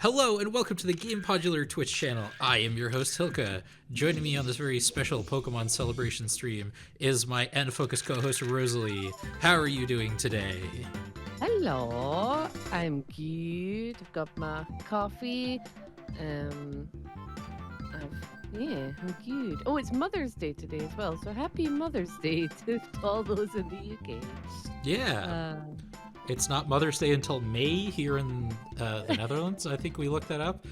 Hello and welcome to the Gamepodular Twitch channel. I am your host Hilka. Joining me on this very special Pokemon celebration stream is my N-Focus co-host Rosalie. How are you doing today? Hello, I'm good. I've got my coffee. I'm good. Oh, it's Mother's Day today as well, so happy Mother's Day to all those in the UK. Yeah. It's not Mother's Day until May here in the Netherlands. I think we looked that up.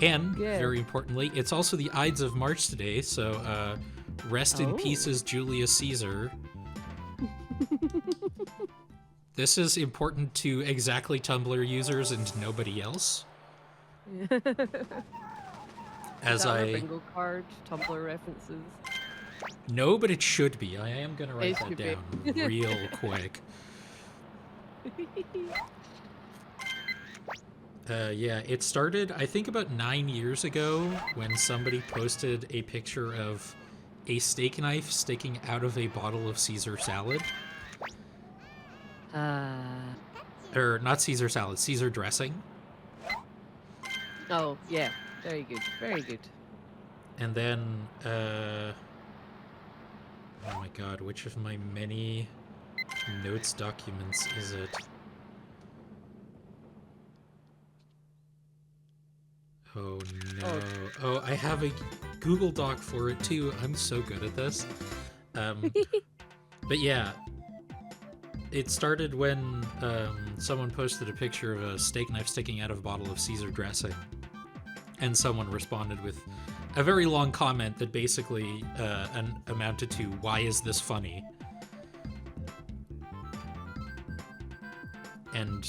And, very importantly, it's also the Ides of March today, so rest in pieces, Julius Caesar. This is important to exactly Tumblr users and nobody else. As our bingo card, Tumblr references. No, but it should be. I am going to write that down real quick. Yeah, it started, I think, about 9 years ago when somebody posted a picture of a steak knife sticking out of a bottle of Caesar salad. Or not Caesar salad, Caesar dressing. Oh, yeah. Very good. Very good. And then, oh my god, which of my many notes documents is it? Oh no. Oh, I have a Google Doc for it too. I'm so good at this. But yeah, it started when someone posted a picture of a steak knife sticking out of a bottle of Caesar dressing. And someone responded with a very long comment that basically amounted to, "Why is this funny?" And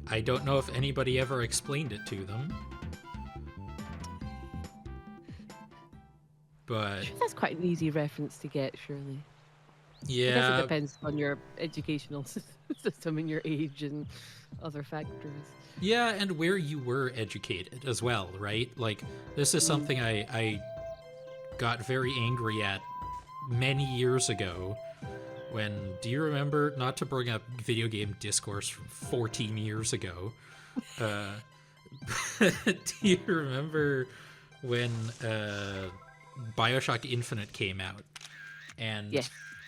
I don't know if anybody ever explained it to them. But that's quite an easy reference to get, surely. Yeah. I guess it depends on your educational system and your age and other factors. Yeah, and where you were educated as well, right? Like, this is something I got very angry at many years ago when, do you remember, not to bring up video game discourse from 14 years ago, do you remember when Bioshock Infinite came out? And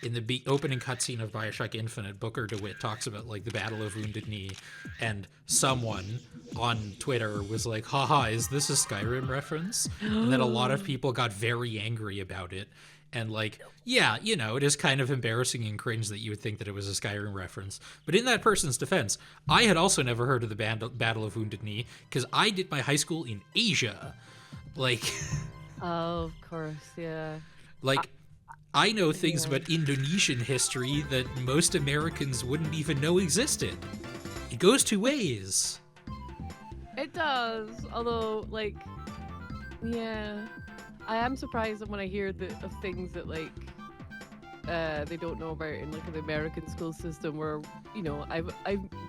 in the opening cutscene of Bioshock Infinite, Booker DeWitt talks about, like, the Battle of Wounded Knee, and someone on Twitter was like, haha, is this a Skyrim reference? And then a lot of people got very angry about it. And, like, yeah, you know, it is kind of embarrassing and cringe that you would think that it was a Skyrim reference. But in that person's defense, I had also never heard of the Battle of Wounded Knee, because I did my high school in Asia. Like... Oh, of course, yeah. Like... I know things about Indonesian history that most Americans wouldn't even know existed. It goes two ways. It does, although, like, yeah. I am surprised when I hear of things that, like, they don't know about in, like, the American school system where, you know, I've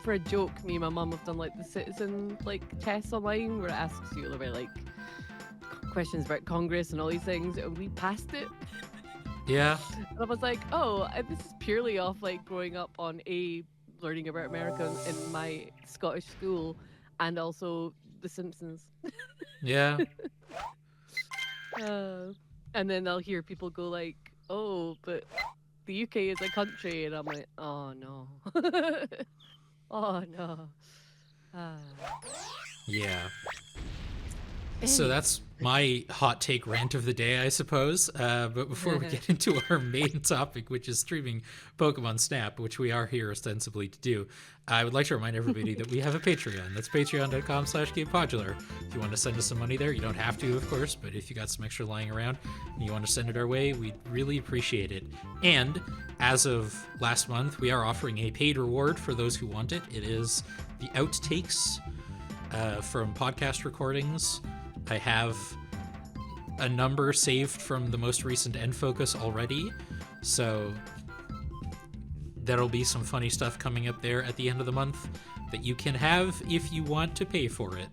for a joke, me and my mum have done, like, the citizen, like, tests online where it asks you about, like, questions about Congress and all these things, and we passed it. Yeah. And I was like, oh, this is purely off, like, growing up on learning about America in my Scottish school, and also The Simpsons. Yeah. And then I'll hear people go like, oh, but the UK is a country, and I'm like, oh no. Oh no. Yeah. So that's my hot take rant of the day, I suppose. But before we get into our main topic, which is streaming Pokemon Snap, which we are here ostensibly to do, I would like to remind everybody that we have a Patreon. That's patreon.com/Gamepodular. If you want to send us some money there, you don't have to, of course, but if you got some extra lying around and you want to send it our way, we'd really appreciate it. And as of last month, we are offering a paid reward for those who want it. It is the outtakes from podcast recordings. I have a number saved from the most recent N-Focus already, so there'll be some funny stuff coming up there at the end of the month that you can have if you want to pay for it.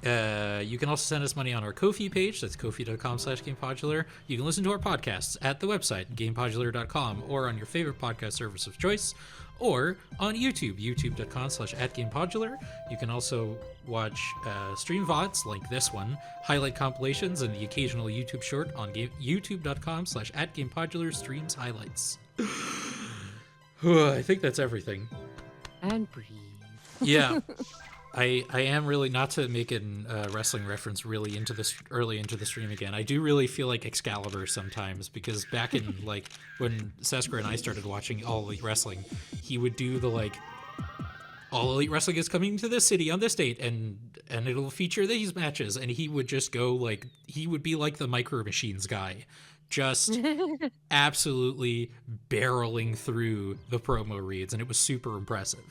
You can also send us money on our Ko-fi page. That's ko-fi.com/Gamepodular. You can listen to our podcasts at the website, gamepodular.com, or on your favorite podcast service of choice, or on YouTube, youtube.com/@Gamepodular. You can also watch stream VODs like this one, highlight compilations, and the occasional YouTube short on youtube.com/@Gamepodular streams highlights. I think that's everything. And breathe. Yeah. I am really, not to make a wrestling reference really early into the stream again. I do really feel like Excalibur sometimes, because back in like when Seskra and I started watching All Elite Wrestling, he would do the like, All Elite Wrestling is coming to this city on this date, and it'll feature these matches, and he would just go like, he would be like the Micro Machines guy, just absolutely barreling through the promo reads, and it was super impressive.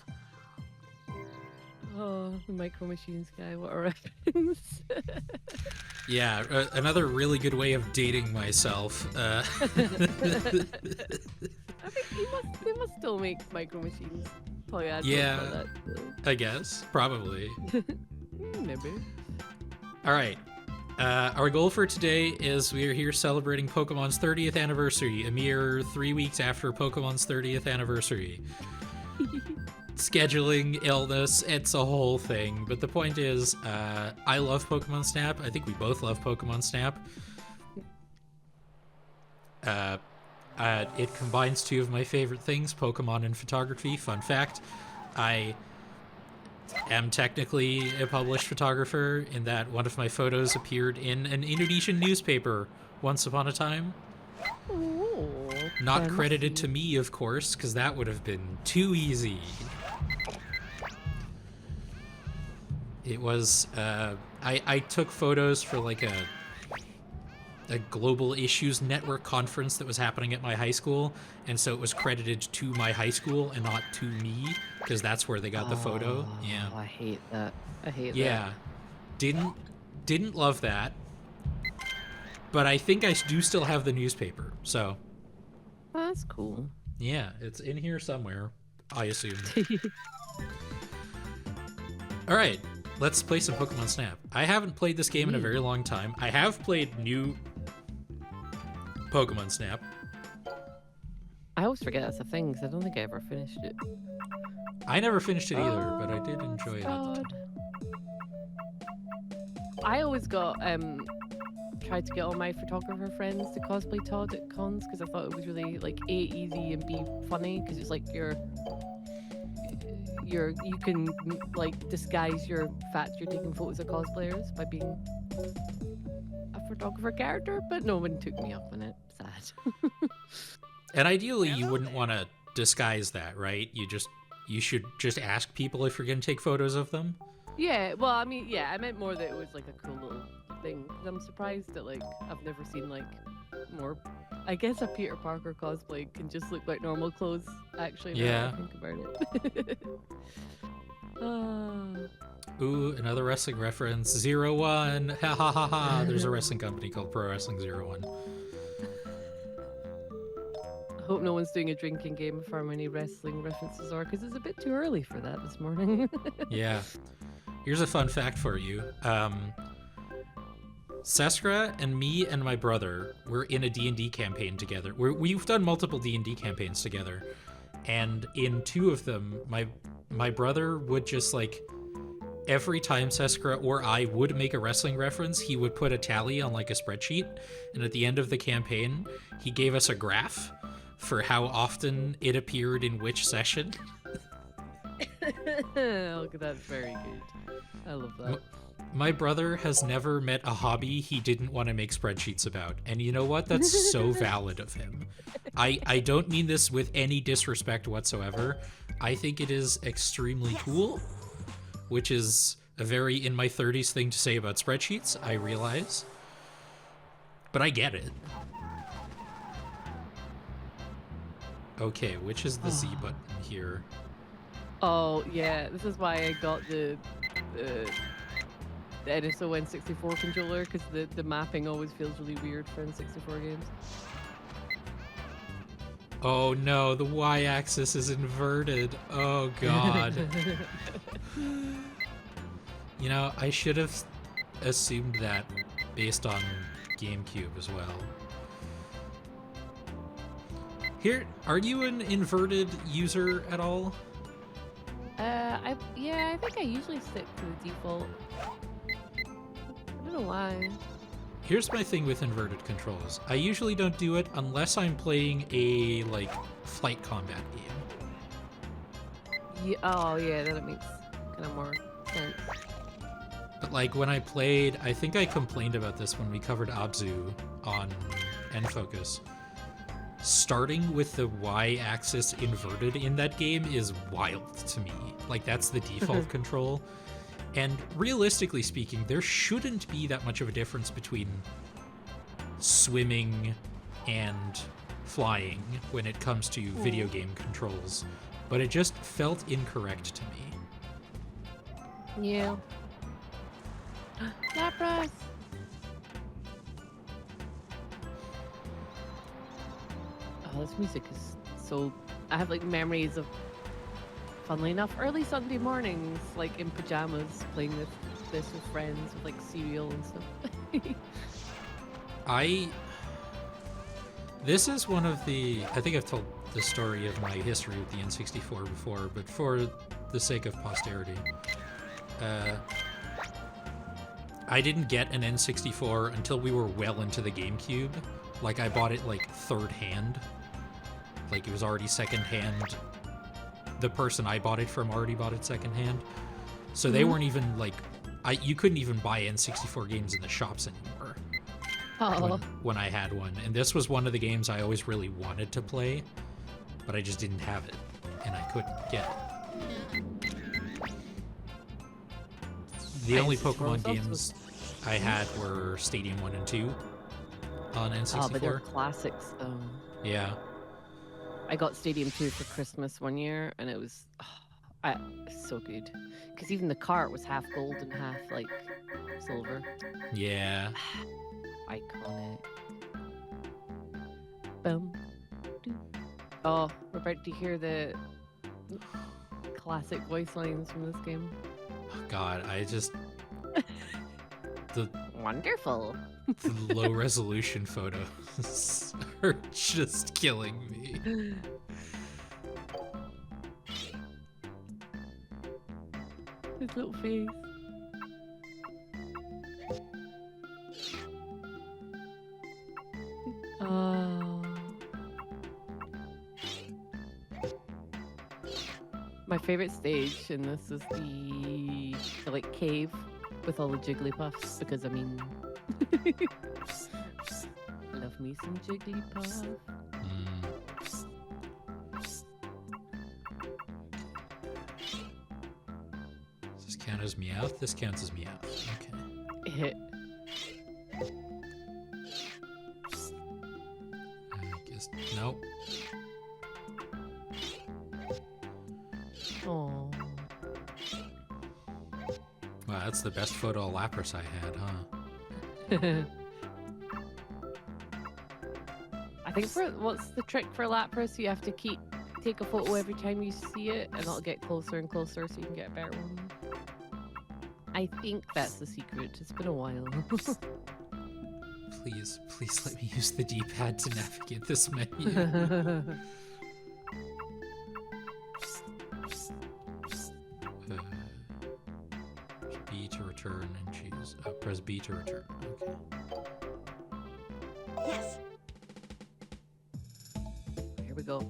Oh, the Micro Machines guy, what a reference. Yeah, another really good way of dating myself. I think they must still make Micro Machines. Probably Yeah, for that, I guess, probably. Maybe. All right. Our goal for today is we are here celebrating Pokemon's 30th anniversary, a mere 3 weeks after Pokemon's 30th anniversary. Scheduling, illness, it's a whole thing. But the point is, I love Pokemon Snap. I think we both love Pokemon Snap. It combines two of my favorite things, Pokemon and photography. Fun fact, I am technically a published photographer in that one of my photos appeared in an Indonesian newspaper once upon a time. Oh, Not credited to me, of course, because that would have been too easy. It was, I took photos for like a Global Issues Network conference that was happening at my high school, and so it was credited to my high school and not to me, because that's where they got the photo. Yeah. I hate that. Yeah. Didn't love that. But I think I do still have the newspaper, so. That's cool. Yeah, it's in here somewhere, I assume. All right, let's play some Pokemon Snap. I haven't played this game in a very long time. I have played new Pokemon Snap. I always forget that's a thing, because I don't think I ever finished it. I never finished it either, but I did enjoy it. I always got tried to get all my photographer friends to cosplay Todd at cons, because I thought it was really like A, easy, and B, funny, because it's like you can like disguise your fact you're taking photos of cosplayers by being a photographer character, but no one took me up on it. Sad. And ideally, you wouldn't want to disguise that, right? You should just ask people if you're going to take photos of them. Yeah, well, I mean, yeah, I meant more that it was like a cool little thing. 'Cause I'm surprised that like I've never seen like more. I guess a Peter Parker cosplay can just look like normal clothes. Actually, now Yeah. that I think about it. Ooh, another wrestling reference. 01. Ha ha ha ha. There's a wrestling company called Pro Wrestling 01. I hope no one's doing a drinking game of how many wrestling references are, because it's a bit too early for that this morning. Yeah. Here's a fun fact for you. Seskra and me and my brother were in a D&D campaign together. We've done multiple D&D campaigns together. And in two of them, my brother would just like, every time Seskra or I would make a wrestling reference, he would put a tally on like a spreadsheet. And at the end of the campaign, he gave us a graph for how often it appeared in which session. Oh, that's very good. I love that. My brother has never met a hobby he didn't want to make spreadsheets about. And you know what? That's so valid of him. I don't mean this with any disrespect whatsoever. I think it is extremely cool, which is a very in my 30s thing to say about spreadsheets, I realize. But I get it. Okay, which is the Z button here? Oh, yeah, this is why I got the NSO N64 controller, because the mapping always feels really weird for N64 games. Oh no, the y-axis is inverted. Oh god. You know, I should have assumed that based on GameCube as well. Here, are you an inverted user at all? I think I usually stick to the default. I don't know why. Here's my thing with inverted controls. I usually don't do it unless I'm playing a, like, flight combat game. Yeah, oh yeah, that makes kind of more sense. But, like, when I played, I think I complained about this when we covered Abzu on N-Focus. Starting with the Y-axis inverted in that game is wild to me. Like, that's the default control. And realistically speaking, there shouldn't be that much of a difference between swimming and flying when it comes to video game controls. But it just felt incorrect to me. Yeah. Lapras! Oh, this music is so... I have, like, memories of, funnily enough, early Sunday mornings, like, in pajamas, playing this with friends, with, like, cereal and stuff. This is one of the... I think I've told the story of my history with the N64 before, but for the sake of posterity. I didn't get an N64 until we were well into the GameCube. Like, I bought it, like, third hand. Like, it was already second hand. The person I bought it from already bought it second hand. So they weren't even, like... you couldn't even buy N64 games in the shops anymore. Oh. When I had one. And this was one of the games I always really wanted to play, but I just didn't have it, and I couldn't get it. The only Pokemon games I had were Stadium 1 and 2 on N64. Oh, but they're classics. Yeah. I got Stadium 2 for Christmas one year, and it was so good. Because even the cart was half gold and half, like, silver. Yeah. Iconic. Boom. Oh, we're about to hear the classic voice lines from this game. Oh, God, I just... Wonderful. The low resolution photos are just killing me. His little face. Oh. My favorite stage in this is the like cave with all the Jigglypuffs because I mean love me some Jigglypuff. Does this count as Meowth? This counts as Meowth. Okay. I guess nope. Oh. Wow, that's the best photo of Lapras I had, huh? I think what's the trick for Lapras? You have to take a photo every time you see it, and it'll get closer and closer so you can get a better one. I think that's the secret. It's been a while. Please let me use the D-pad to navigate this menu. B to return and choose. Press B to return. Okay. Yes. Here we go.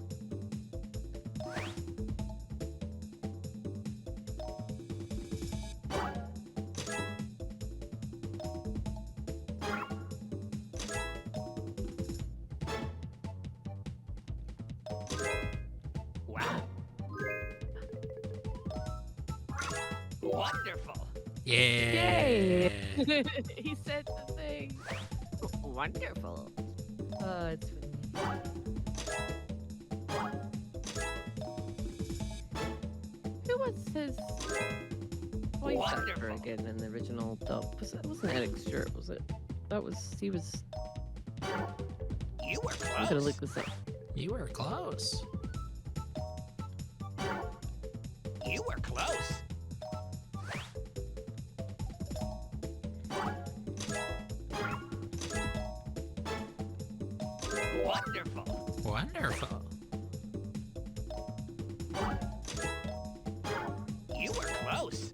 Wonderful. Yeah. Yay! He said the thing. Wonderful. Oh, it's funny. Who was his voice actor again in the original dub? Wasn't Eric Stewart, was it? He was... You were close. I'm gonna look this up. You were close. You were close. Wonderful. Wonderful. You were close.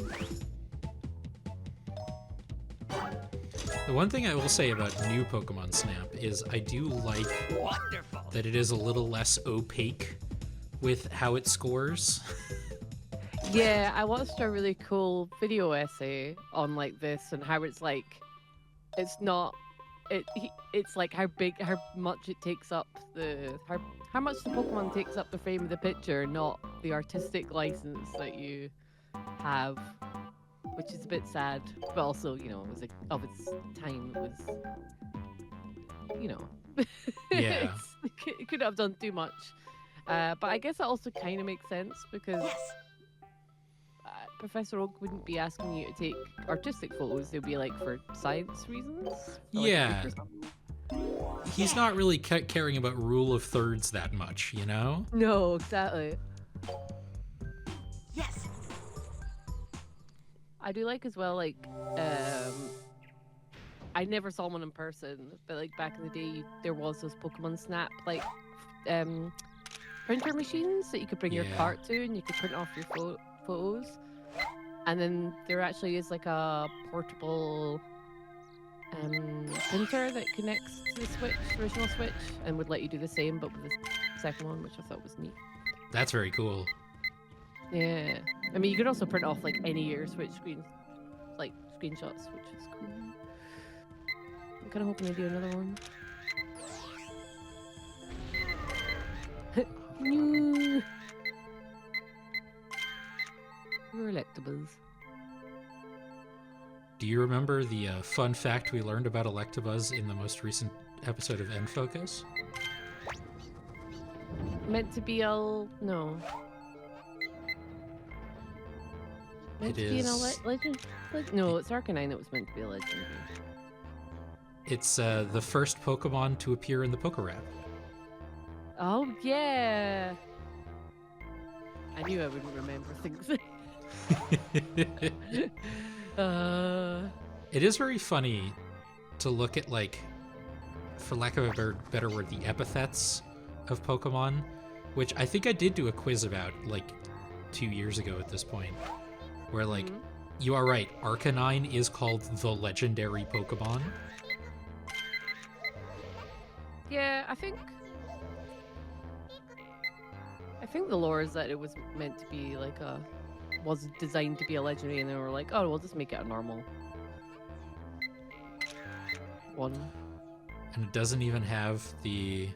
The one thing I will say about new Pokemon Snap is I do like Wonderful. that it is a little less opaque with how it scores. Yeah, I watched a really cool video essay on like this and how it's like, it's not, it's like how much it takes up how much the Pokemon takes up the frame of the picture, not the artistic license that you have, which is a bit sad, but also, you know, it was like of its time, it was, you know, Yeah. it could have done too much. But I guess that also kind of makes sense because Professor Oak wouldn't be asking you to take artistic photos. They'd be like for science reasons. For, like, Yeah. or something. He's not really caring about rule of thirds that much, you know? No, exactly. Yes. I do like as well, like, I never saw one in person, but like back in the day, there was those Pokemon Snap, like, printer machines that you could bring your Yeah. cart to and you could print off your photos. And then there actually is like a portable printer that connects to the Switch, original Switch, and would let you do the same, but with the second one, which I thought was neat. That's very cool. Yeah. I mean, you could also print off like any of your Switch screens, like screenshots, which is cool. I'm kind of hoping they do another one. New. Your Electabuzz. Do you remember the fun fact we learned about Electabuzz in the most recent episode of End Focus? Meant to be no. Meant It to be is- legend? No, it's Arcanine that was meant to be a legend. It's the first Pokemon to appear in the Pokerap. Oh yeah. I knew I wouldn't remember things. It is very funny to look at, like, for lack of a better word, the epithets of Pokemon, which I think I did do a quiz about, like, 2 years ago at this point, where, like, Mhm. you are right, Arcanine is called the legendary Pokemon. Yeah, I think the lore is that it was meant to be like was designed to be a legendary, and they were like, oh, we'll just make it a normal one. And it doesn't even have the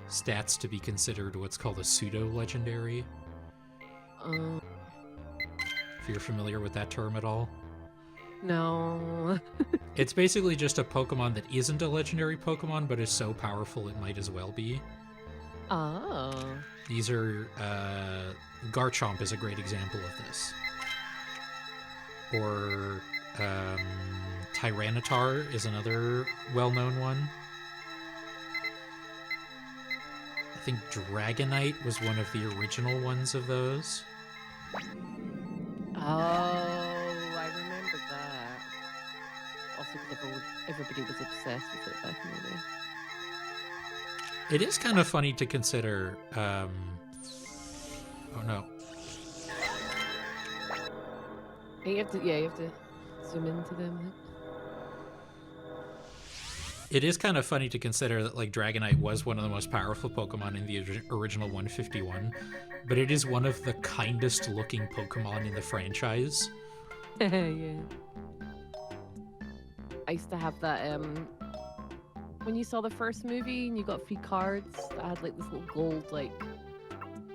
stats to be considered what's called a pseudo-legendary, if you're familiar with that term at all. No. It's basically just a Pokemon that isn't a legendary Pokemon, but is so powerful it might as well be. Oh. These are, Garchomp is a great example of this. Or, Tyranitar is another well-known one. I think Dragonite was one of the original ones of those. Oh, I remember that. Also, because everybody was obsessed with it back in the day. It is kind of funny to consider, oh no. You have to zoom into them. It is kind of funny to consider that, like, Dragonite was one of the most powerful Pokemon in the original 151, but it is one of the kindest looking Pokemon in the franchise. Yeah. I used to have that, when you saw the first movie and you got free cards that had like this little gold, like,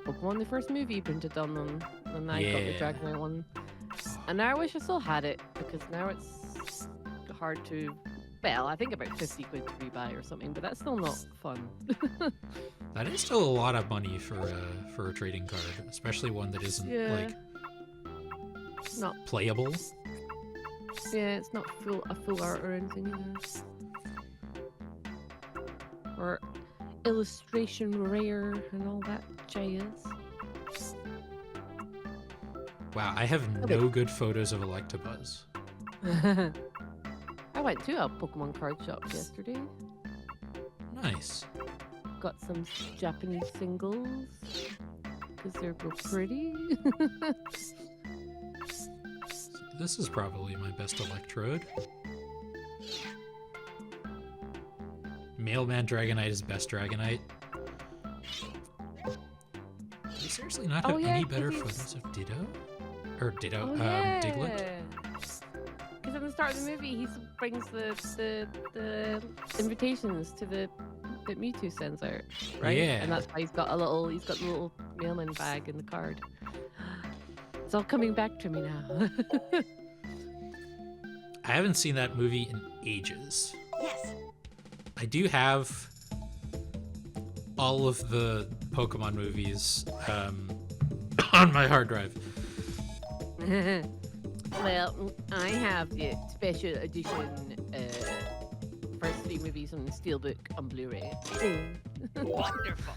Pokemon the first movie printed on them, and I got the Yeah. Dragonite one. And now I wish I still had it, because now it's hard to, well, I think about 50 quid to rebuy or something, but that's still not fun. That is still a lot of money for a trading card, especially one that isn't, Yeah. like, Not, playable. yeah, it's not a full art or anything either. Or illustration rare and all that jazz. Wow, I have no good photos of Electabuzz. I went to a Pokemon card shop yesterday. Nice. got some Japanese singles because they're real pretty. This is probably my best Electrode. Mailman Dragonite is best Dragonite. Do you seriously not have any better photos of Ditto? Or Ditto, Diglett? Because at the start of the movie, he brings the invitations to the Mewtwo sends out, right? Yeah. And that's why he's got the little mailman bag in the card. It's all coming back to me now. I haven't seen that movie in ages. Yes. I do have all of the Pokemon movies on my hard drive. Well, I have the special edition first 3 movies on Steelbook on Blu-ray. Wonderful.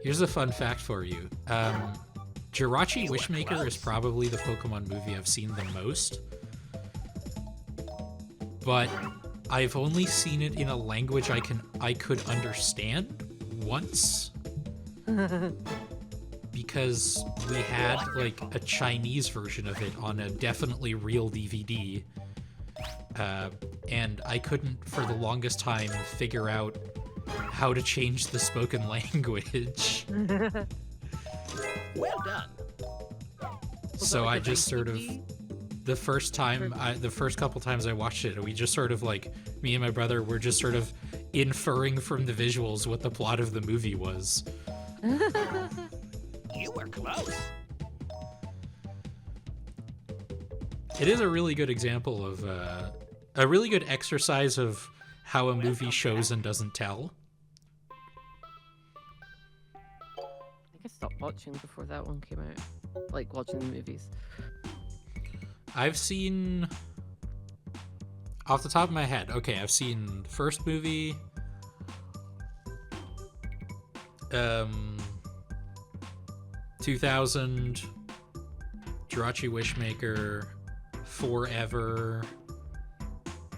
Here's a fun fact for you. Jirachi Wishmaker is probably the Pokemon movie I've seen the most. But I've only seen it in a language I could understand once. Because we had like a Chinese version of it on a definitely real DVD. And I couldn't for the longest time figure out how to change the spoken language. Well done. So I just sort of, the first couple times I watched it, we just sort of like, me and my brother were just sort of inferring from the visuals what the plot of the movie was. You were close. It is a really good example of, a really good exercise of how a movie shows and doesn't tell. I guess I stopped watching before that one came out. Like watching the movies. I've seen, off the top of my head, okay, I've seen the first movie, 2000, Jirachi Wishmaker, Forever,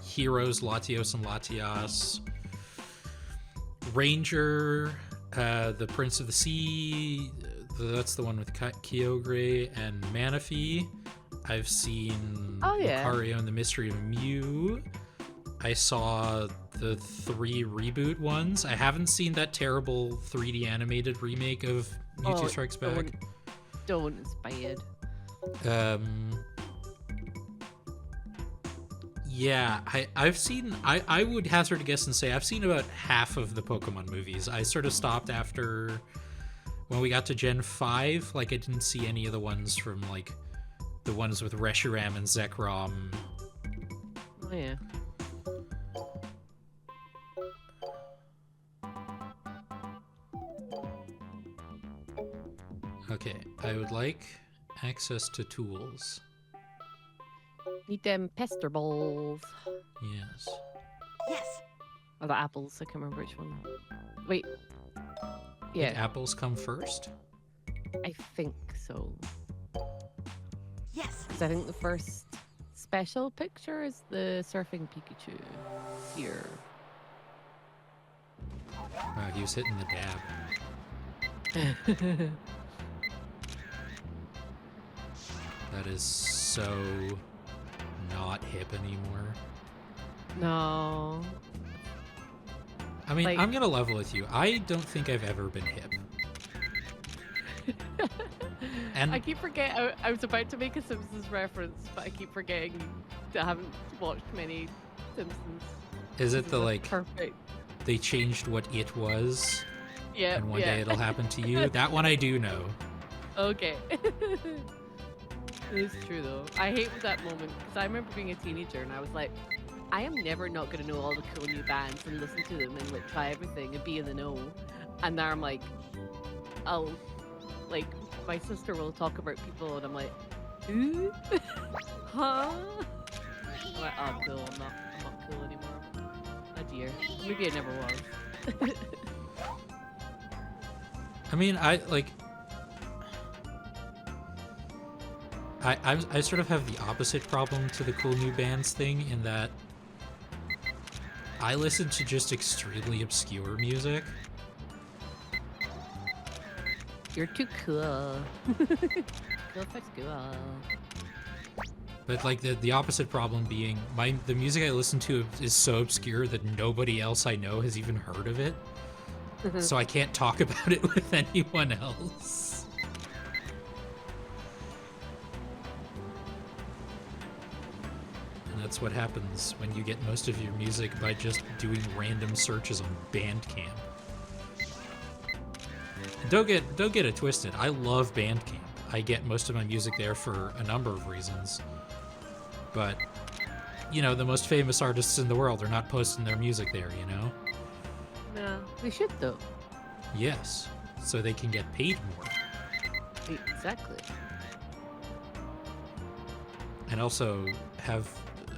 Heroes, Latios and Latias, Ranger, the Prince of the Sea, that's the one with Kyogre and Manaphy. I've seen Lucario and the Mystery of Mew. I saw the 3 reboot ones. I haven't seen that terrible 3D animated remake of Mewtwo Strikes Back. Don't, it's bad. Yeah, I've seen, I would hazard a guess and say I've seen about half of the Pokemon movies. I sort of stopped after, when we got to Gen 5, like I didn't see any of the ones from like, the ones with Reshiram and Zekrom. Oh yeah. Okay, I would like access to tools. Need them pester balls. Yes. Yes. Or the apples, I can't remember which one. Wait. Yeah. Did apples come first? I think so. Yes. 'Cause I think the first special picture is the surfing Pikachu here. Wow, he was hitting the dab. That is so not hip anymore. No. I mean, Like- I'm gonna level with you. I don't think I've ever been hip. And I keep forgetting. I was about to make a Simpsons reference, but I keep forgetting that I haven't watched many Simpsons. is it the That's like perfect? they changed what it was Yeah. and one yeah. day it'll happen to you? That one I do know. Okay. It's true though. I hate that moment because I remember being a teenager and I was like, I am never not gonna know all the cool new bands and listen to them and like try everything and be in the know. And now I'm like, I'll like my sister will talk about people and I'm like, who? Huh? I'm like, oh cool, I'm not cool anymore. Oh dear. Maybe I never was. I mean, I sort of have the opposite problem to the cool new bands thing in that I listen to just extremely obscure music. You're too cool. Cool for school. But like the opposite problem being the music I listen to is so obscure that nobody else I know has even heard of it. So I can't talk about it with anyone else. And that's what happens when you get most of your music by just doing random searches on Bandcamp. Don't get it twisted. I love Bandcamp. I get most of my music there for a number of reasons. But, you know, the most famous artists in the world are not posting their music there, you know? No, they should though. Yes, so they can get paid more. Exactly. And also have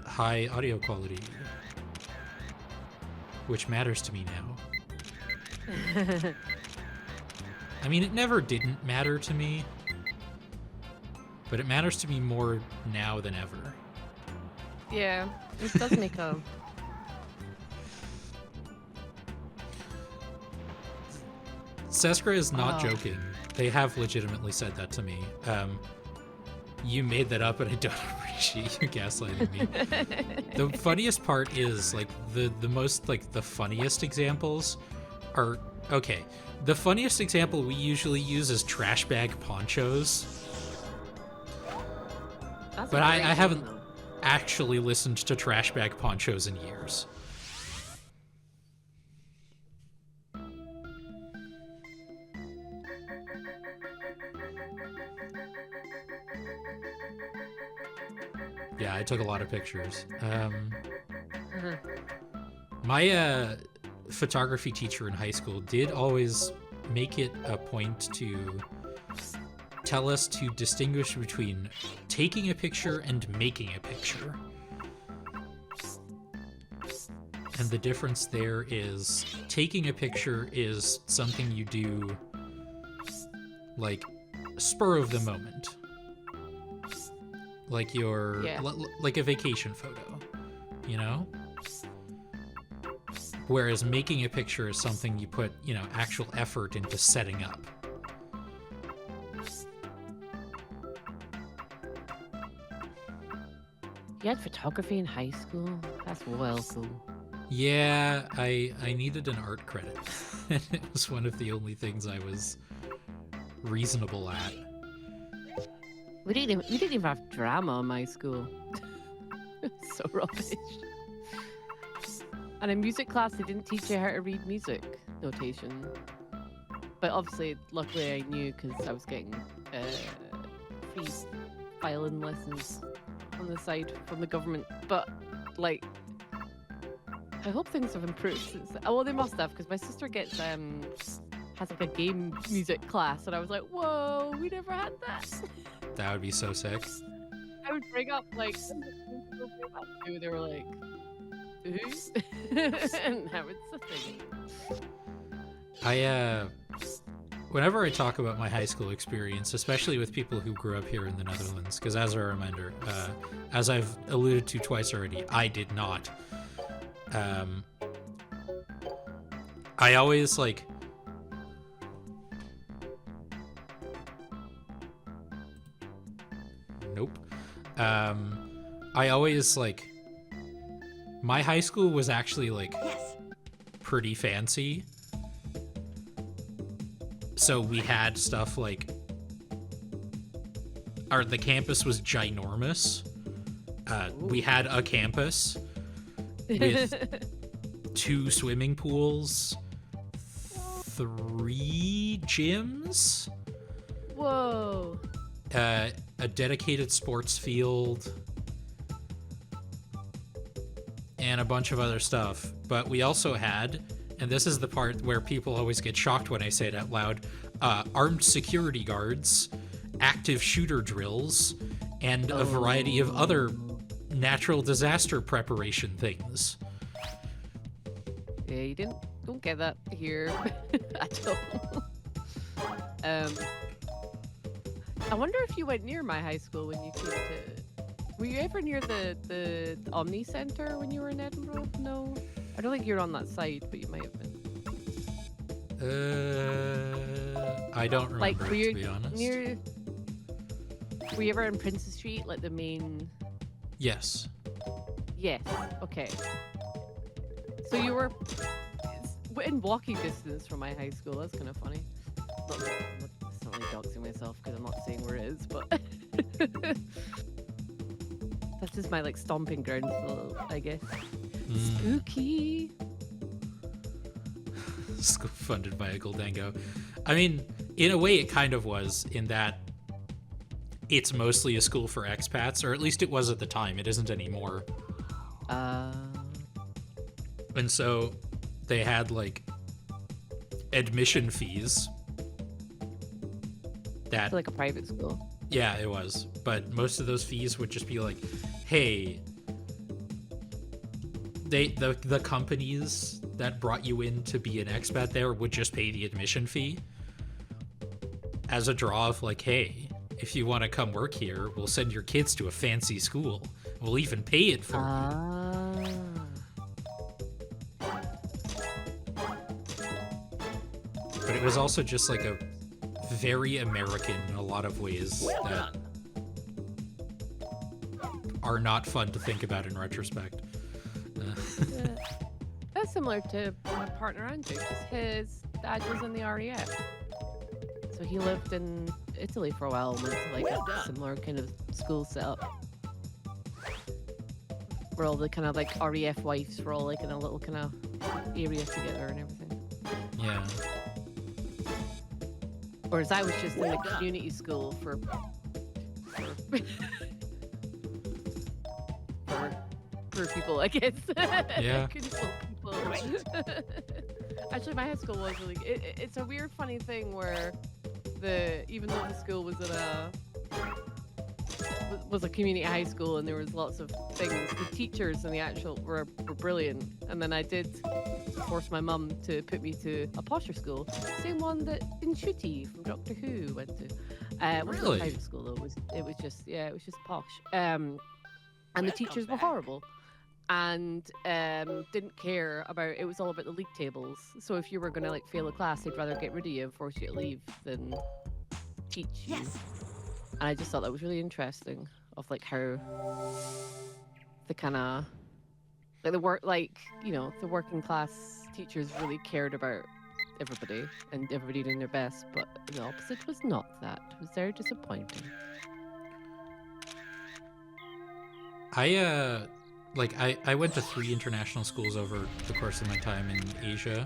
high audio quality, which matters to me now. I mean, it never didn't matter to me, but it matters to me more now than ever. Yeah, it does make a... Seskra is not joking. They have legitimately said that to me. You made that up, and I don't appreciate you gaslighting me. The funniest part is, like, the most, like, the funniest examples are... Okay, the funniest example we usually use is trash bag ponchos. But I haven't actually listened to trash bag ponchos in years. Yeah, I took a lot of pictures. My photography teacher in high school did always make it a point to tell us to distinguish between taking a picture and making a picture. And the difference there is taking a picture is something you do like spur of the moment. Like your like a vacation photo, you know? Whereas making a picture is something you put, you know, actual effort into setting up. You had photography in high school? That's well cool. Yeah, I needed an art credit. It was one of the only things I was reasonable at. We didn't even have drama in my school. So rubbish. And in music class, they didn't teach you how to read music notation. But obviously, luckily I knew because I was getting free violin lessons on the side from the government. But, like, I hope things have improved since. Oh, well, they must have, because my sister gets has like a game music class, and I was like, whoa, we never had that. That would be so sick. I would bring up like they were like, ooh. And now it's a thing. Whenever I talk about my high school experience, especially with people who grew up here in the Netherlands, because as a reminder, as I've alluded to twice already, I did not. I always like... Nope. I always like... My high school was actually like pretty fancy. So we had stuff like... The campus was ginormous. We had a campus with 2 swimming pools, 3 gyms. Whoa. A dedicated sports field, and a bunch of other stuff. But we also had, and this is the part where people always get shocked when I say it out loud, armed security guards, active shooter drills, and a variety of other natural disaster preparation things. Yeah, you don't get that here at all. I wonder if you went near my high school when you came to... Were you ever near the Omni Center when you were in Edinburgh? No? I don't think you're on that side, but you might have been. I don't Like, remember were it, you to be honest. Were you ever in Princess Street, like the main? Yes. Yes. Okay. So you were in walking distance from my high school. That's kind of funny. Not really doxing myself because I'm not saying where it is, but that's just my like stomping ground, so I guess. Spooky. School funded by a Goldango. I mean, in a way, it kind of was, in that it's mostly a school for expats, or at least it was at the time. It isn't anymore. And so they had like admission fees. That So like a private school. Yeah, it was. But most of those fees would just be like, hey, the companies that brought you in to be an expat there would just pay the admission fee as a draw of like, hey, if you want to come work here, we'll send your kids to a fancy school. We'll even pay it for you. But it was also just like a very American in a lot of ways Well that done. are not fun to think about in retrospect. Yeah. That's similar to my partner Andrew, 'cause his dad was in the RAF. So he lived in Italy for a while and went to like Well a done. similar kind of school setup. Where all the kind of like RAF wives were all like in a little kind of area together and everything. Yeah. Whereas I was just in Well the done. community school for for people, I guess. Yeah. Consult people. Actually, my high school was really. It's a weird, funny thing where even though the school was was a community high school and there was lots of things, the teachers and the actual were brilliant. And then I did force my mum to put me to a posher school, same one that Nchuti from Doctor Who went to. It wasn't Really? a private school though. It was just posh. And the Welcome teachers were back. horrible. And didn't care about it. Was all about the league tables. So if you were gonna like fail a class, they'd rather get rid of you and force you to leave than teach you. Yes. And I just thought that was really interesting, of like how the kind of like the working class teachers really cared about everybody and everybody doing their best, but the opposite was not that. It was very disappointing. I went to 3 international schools over the course of my time in Asia.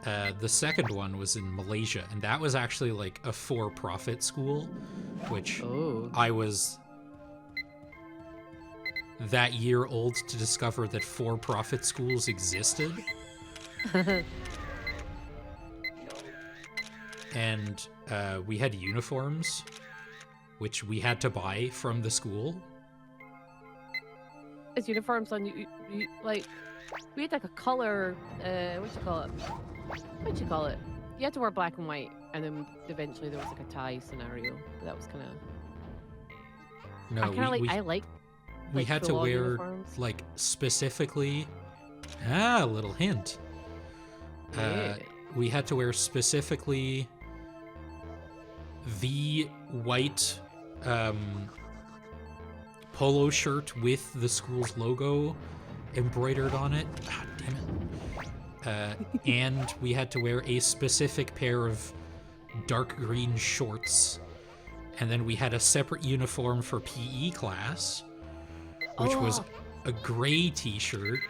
The second one was in Malaysia, and that was actually like a for-profit school, which Oh. I was that year old to discover that for-profit schools existed. And we had uniforms, which we had to buy from the school. As uniforms on you like we had like a color what you call it, you had to wear black and white, and then eventually there was like a tie scenario, but that was kind of No, I kind of we I like we had to full-on wear uniforms. like specifically a little hint. Yeah. We had to wear specifically the white polo shirt with the school's logo embroidered on it. Ah, damn it. And we had to wear a specific pair of dark green shorts. And then we had a separate uniform for PE class, which was Oh. a gray t-shirt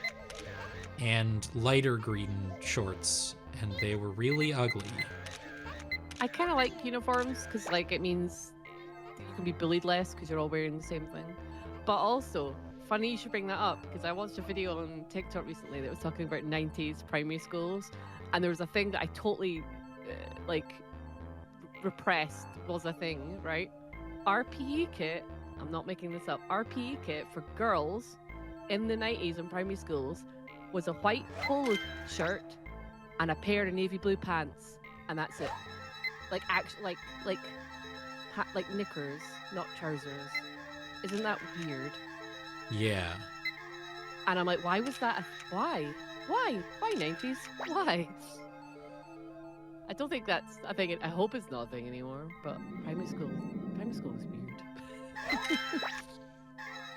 and lighter green shorts. And they were really ugly. I kind of like uniforms because like it means that you can be bullied less because you're all wearing the same thing. But also, funny you should bring that up because I watched a video on TikTok recently that was talking about 90s primary schools, and there was a thing that I totally repressed was a thing, right? Our PE kit, I'm not making this up, our PE kit for girls in the 90s in primary schools was a white polo shirt and a pair of navy blue pants, and that's it. Like actually, like knickers, not trousers. Isn't that weird? Yeah. And I'm like, why was that? Why? Why 90s? Why? I don't think that's a thing. I hope it's not a thing anymore. But primary school was weird.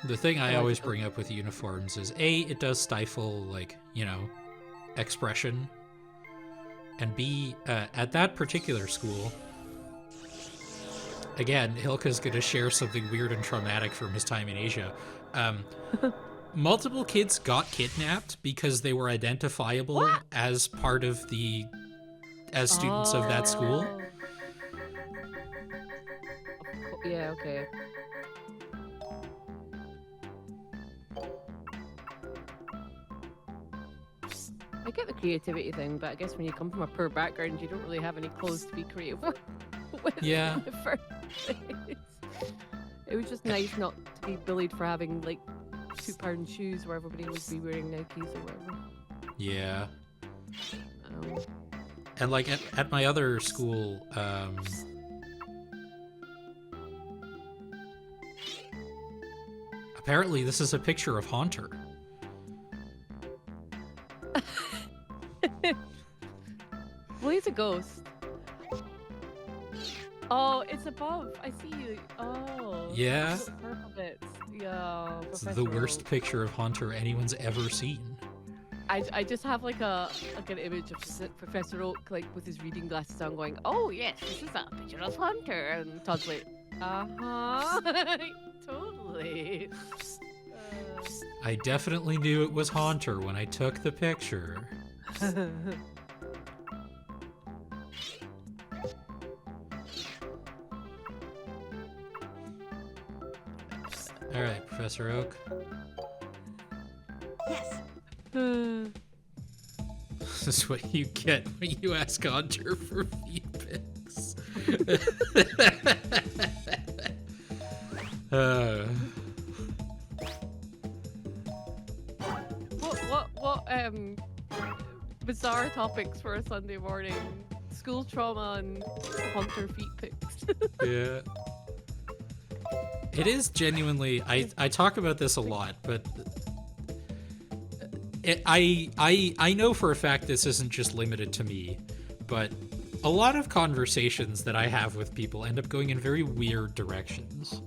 The thing I Oh, always I- bring up with uniforms is A, it does stifle, like, you know, expression. And B, at that particular school, again, Hilka's going to share something weird and traumatic from his time in Asia. Multiple kids got kidnapped because they were identifiable What? as part of as students of that school. Oh. Yeah, okay. I get the creativity thing, but I guess when you come from a poor background, you don't really have any clothes to be creative with. Yeah. In the first place. It was just nice not to be bullied for having like £2 shoes where everybody would be wearing Nikes or whatever. Yeah. Um, And like at my other school, apparently this is a picture of Haunter. well, he's a ghost. Oh, it's above. I see you. Oh. Yeah. Little purple bits. Yeah. It's Professor the worst Oak. picture of Haunter anyone's ever seen. I just have like an image of Professor Oak like with his reading glasses on, going, "Oh yes, this is a picture of Hunter," and Todd's like, totally. I definitely knew it was Haunter when I took the picture. All right, Professor Oak. Yes. This is what you get when you ask Haunter for feedbacks. What bizarre topics for a Sunday morning? School trauma and Hunter feet pics. Yeah. It is genuinely. I talk about this a lot, but I know for a fact this isn't just limited to me, but a lot of conversations that I have with people end up going in very weird directions.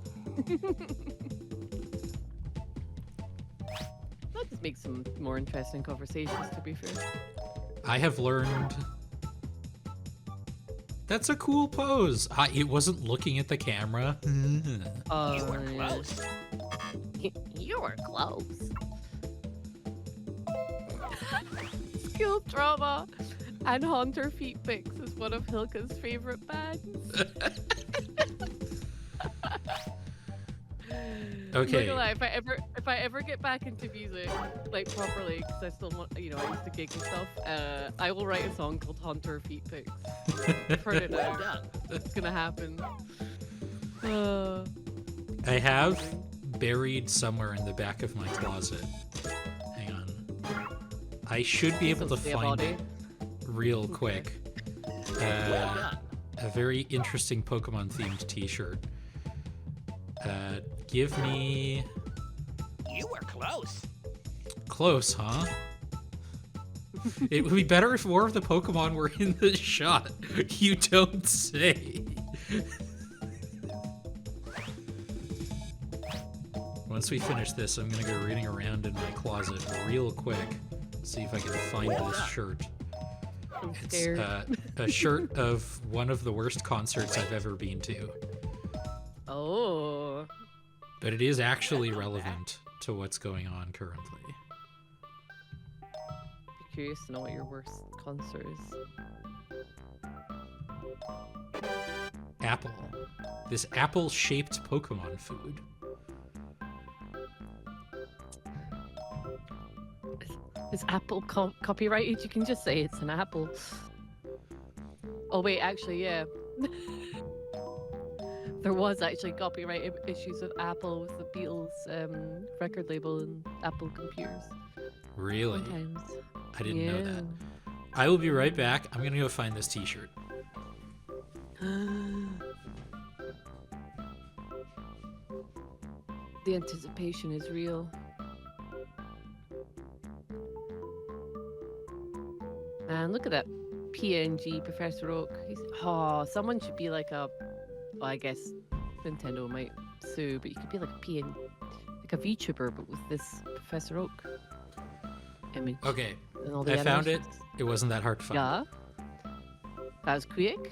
That just makes some more interesting conversations, to be fair. I have learned. That's a cool pose. It wasn't looking at the camera. You were yeah. close. You were close. School trauma and Hunter feet pics is one of Hilka's favorite bands. Okay. Not gonna lie, if I ever get back into music like properly, because I still want, I used to gig and stuff, I will write a song called Hunter Feet Pics. I've heard it Well now. done. It's gonna happen. I have buried somewhere in the back of my closet. Hang on. I should be able to find it real quick. Well done. A very interesting Pokemon themed t-shirt. Give me... You were close. Close, huh? It would be better if more of the Pokemon were in the shot. You don't say. Once we finish this, I'm gonna go reading around in my closet real quick. See if I can find this shirt. I'm It's scared. a shirt of one of the worst concerts I've ever been to. Oh. But it is actually relevant to what's going on currently. Be curious to know what your worst concert is. Apple. This apple-shaped Pokemon food. Is Apple copyrighted? You can just say it's an apple. Oh wait, actually, yeah. There was actually copyright issues with Apple with the Beatles record label and Apple computers. Really? Sometimes. I didn't know that. I will be right back. I'm gonna go find this t-shirt. The anticipation is real. And look at that PNG Professor Oak. Someone should be like a. Well, I guess Nintendo might sue, but you could be like like a VTuber, but with this Professor Oak image. Okay, And all the I found it. animations. It wasn't that hard to find. Yeah. That was quick.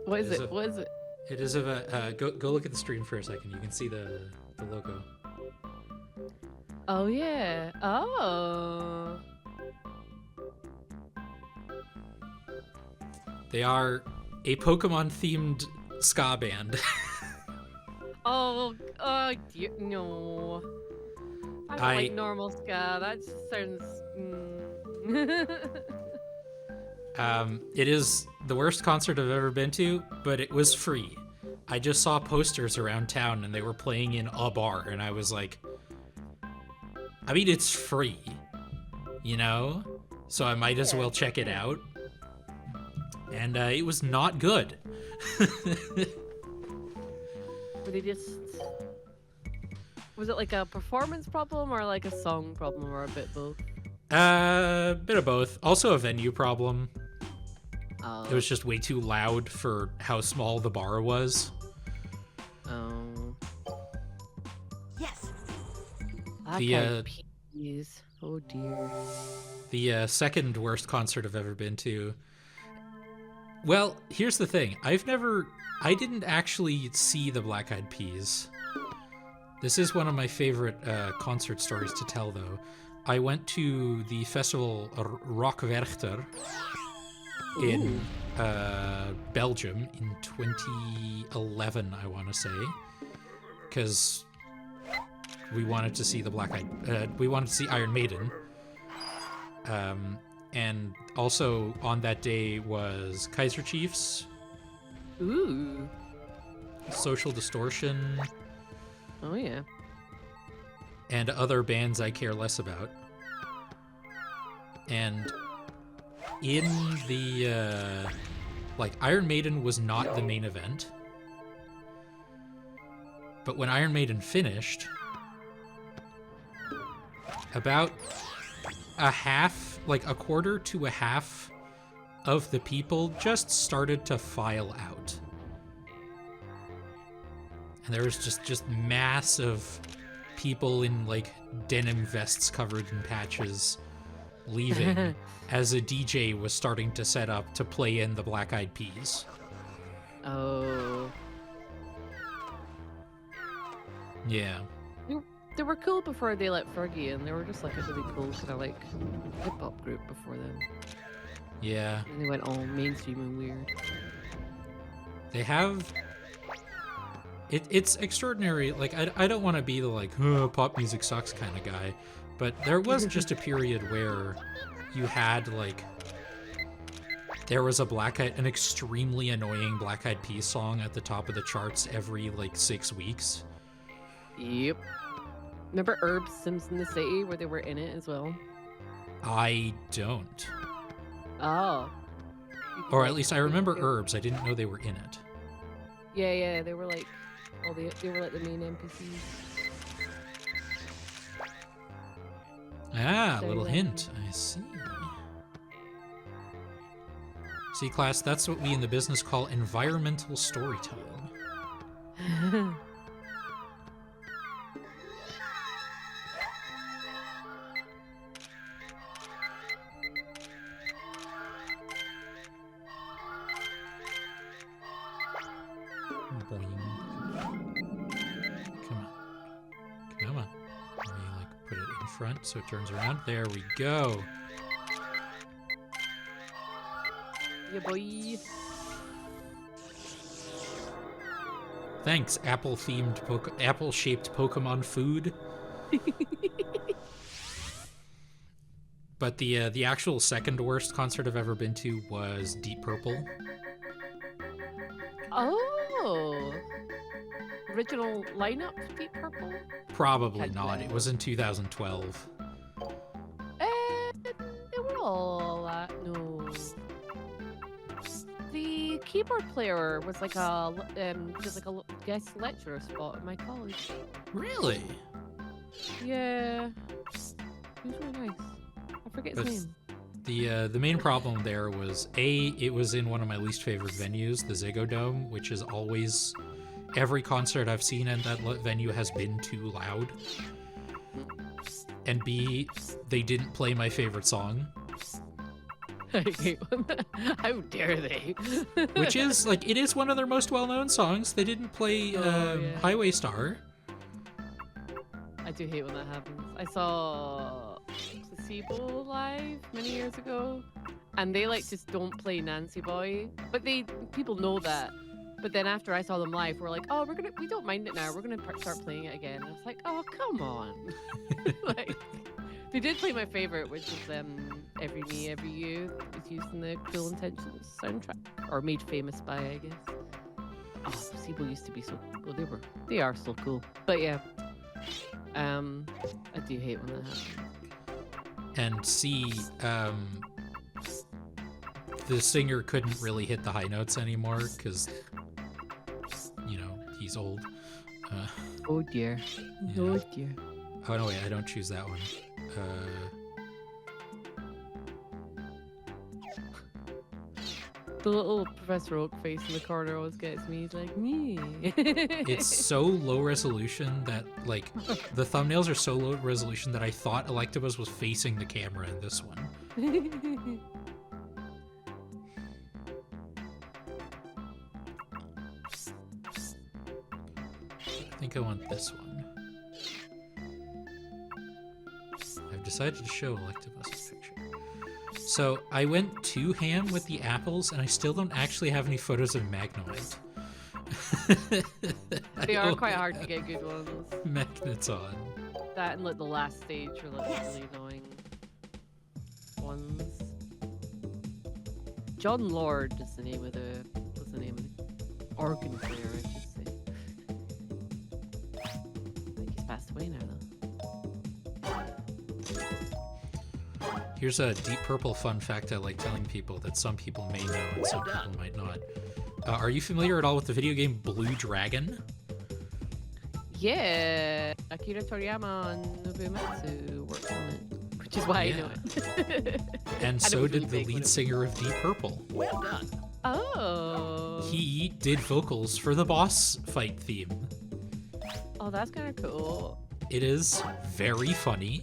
What is it? What is it? It is of a go look at the stream for a second. You can see the logo. Oh yeah. Oh. They are a Pokemon themed ska band. Oh. Dear, no. I don't like normal ska. That just sounds. It is the worst concert I've ever been to, but it was free. I just saw posters around town and they were playing in a bar, and I was like, I mean, it's free, you know? So I might as well check it out. And it was not good. Were they just. Was it like a performance problem or like a song problem or a bit both? Bit of both. Also a venue problem. Oh. It was just way too loud for how small the bar was. Oh. Yes. Peas. Oh dear. The second worst concert I've ever been to. Well, here's the thing. I didn't actually see the Black Eyed Peas. This is one of my favorite concert stories to tell, though. I went to the festival Rockwerchter in Belgium in 2011, I want to say, because we wanted to see we wanted to see Iron Maiden, and also on that day was Kaiser Chiefs, Ooh. Social Distortion, Oh yeah. and other bands I care less about. And in the Iron Maiden was not the main event, but when Iron Maiden finished, about a quarter to a half of the people just started to file out, and there was just massive people in denim vests covered in patches leaving as a DJ was starting to set up to play in the Black Eyed Peas. Oh. Yeah. They were cool before they let Fergie in. They were just like a really cool kind of hip hop group before them. Yeah. And they went all mainstream and weird. They have... It's extraordinary. I don't want to be the pop music sucks kind of guy, but there was just a period where you had there was an extremely annoying Black Eyed Peas song at the top of the charts every 6 weeks. Yep. Remember Herb's Sims in the City where they were in it as well? I don't. Oh. Or at least I remember Herbs. I didn't know they were in it. Yeah, they were they were the main NPCs. Ah, So, little hint. I see. See, class, that's what we in the business call environmental storytelling. Boing. Come on. Let me put it in front so it turns around. There we go. Yeah, boy. Thanks, apple-shaped Pokemon food. But the actual second worst concert I've ever been to was Deep Purple. Oh. Original lineup, Deep Purple? Probably not. It was in 2012. They were all no. The keyboard player was like just like a guest lecturer spot at my college. Really? Yeah, he was really nice. I forget his But name. the main problem there was it was in one of my least favorite venues, the Ziggo Dome, which is always every concert I've seen in that venue has been too loud. And B, they didn't play my favorite song, I hate when how dare they? which is like it is one of their most well-known songs. They didn't play Yeah. Highway Star. I do hate when that happens. I saw Placebo live many years ago, and they like just don't play Nancy Boy, but people know that. But then after I saw them live, we're like, oh, we don't mind it now. We're gonna start playing it again. And it's like, oh, come on. Like, they did play my favorite, which is Every Me, Every You. It was used in the Cruel Intentions soundtrack, or made famous by, I guess. Oh, Placebo used to be so cool. They are so cool. But yeah, I do hate when that happens. And C, the singer couldn't really hit the high notes anymore because, you know, he's old. Oh dear. Yeah. Oh dear. Oh no, wait, I don't choose that one. The little Professor Oak face in the corner always gets me. He's like, me. It's so low resolution that, like, the thumbnails are so low resolution that I thought Electabuzz was facing the camera in this one. I think I want this one. I've decided to show Electabuzz's picture. So I went too ham with the apples, and I still don't actually have any photos of Magnemite. They are quite hard to get good ones. Magneton. That and like the last stage are like really annoying ones. John Lord is the name of the organ player, I should say. I think he's passed away now though. Here's a Deep Purple fun fact I like telling people that some people may know and some people might not. Are you familiar at all with the video game Blue Dragon? Yeah, Akira Toriyama and Nobumatsu worked on it, which is why I know it. And so did the lead singer of Deep Purple. Well done. Oh. He did vocals for the boss fight theme. Oh, that's kind of cool. It is very funny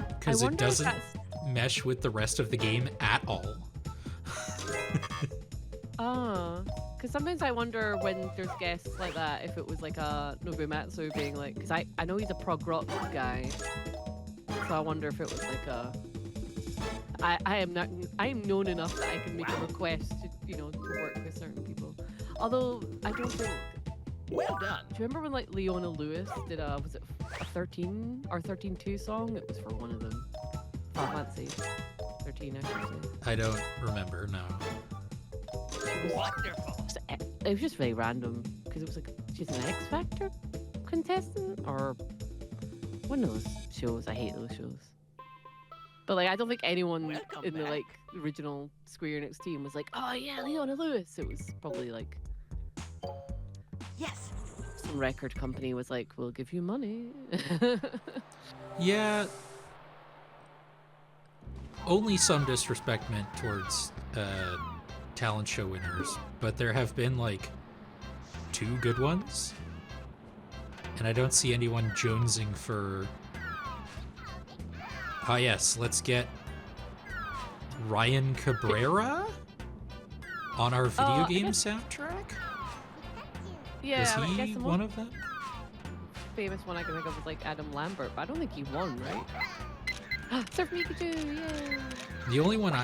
because it doesn't mesh with the rest of the game at all. Oh, because sometimes I wonder when there's guests like that, if it was like a Nobumatsu being like, because I know he's a prog rock guy, so I wonder if it was like a, I am known enough that I can make a request to, to work with certain people. Although I don't think. Well done. Do you remember when like Leona Lewis did was it a 13 or 13-2 song? It was for one of them. Final Fantasy 13, I should say. I don't remember, no. Wonderful. It was just really random because it was like she's an X Factor contestant or one of those shows. I hate those shows. But like I don't think anyone Welcome in the back. like original Square Enix team was like, oh yeah, Leona Lewis. It was probably like Yes. some record company was like, we'll give you money. Yeah. Only some disrespect meant towards talent show winners, but there have been like 2 good ones, and I don't see anyone jonesing for. Ah, yes, let's get Ryan Cabrera on our video game soundtrack. Yeah, Was I he guess the one most of them? famous one I can think of was like Adam Lambert, but I don't think he won, right? Surf Pikachu, yeah. The only one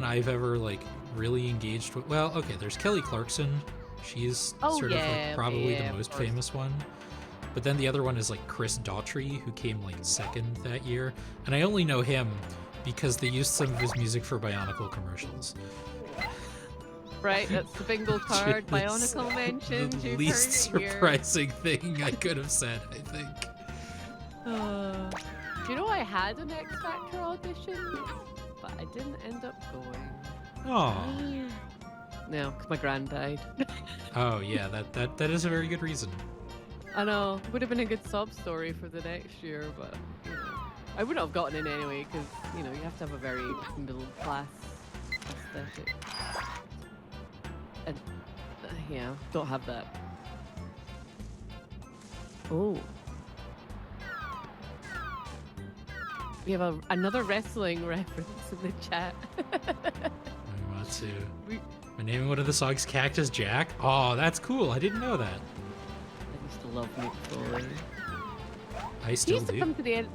I've ever like really engaged with. Well, okay, there's Kelly Clarkson. She's Oh, sort of yeah, like probably yeah, the of most course. famous one. But then the other one is like Chris Daughtry, who came like second that year. And I only know him because they used some of his music for Bionicle commercials. Right, that's the bingo card. Which is Bionicle mentioned. The You've least heard it here. surprising thing I could have said, I think. Do you know I had an X Factor audition, but I didn't end up going. Oh, No, because my grand died. Oh yeah, that is a very good reason. I know. Would have been a good sob story for the next year, but you know, I wouldn't have gotten in anyway because you know you have to have a very middle class aesthetic, and yeah, don't have that. Oh, we have another wrestling reference in the chat. I want to. We- By naming one of the songs "Cactus Jack." Oh, that's cool. I didn't know that. I used to love Mick Foley. I He still used to do. come to the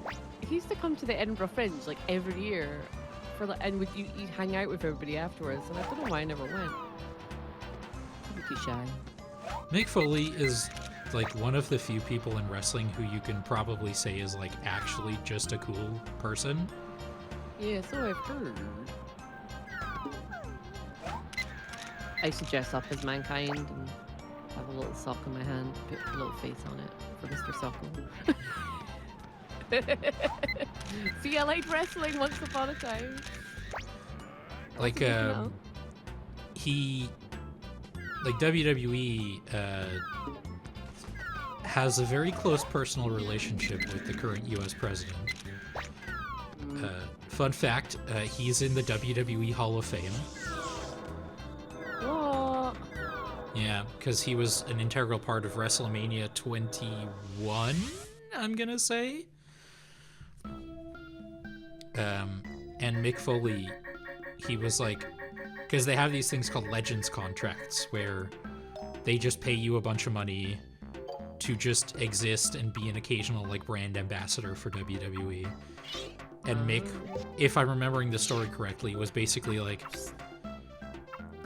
he used to come to the Edinburgh Fringe like every year, for like, and would you hang out with everybody afterwards? And I don't know why I never went. I'm too shy. Mick Foley is like one of the few people in wrestling who you can probably say is like actually just a cool person. Yeah, so I've heard. I used to dress up as Mankind and have a little sock in my hand, put a little face on it for Mr. Socko. See, I liked wrestling once upon a time. Like he like WWE has a very close personal relationship with the current US president. Fun fact, he's in the WWE Hall of Fame. What? Yeah, because he was an integral part of WrestleMania 21, I'm gonna say. And Mick Foley, he was like, because they have these things called Legends contracts where they just pay you a bunch of money to just exist and be an occasional like brand ambassador for WWE. And Mick, if I'm remembering the story correctly, was basically like,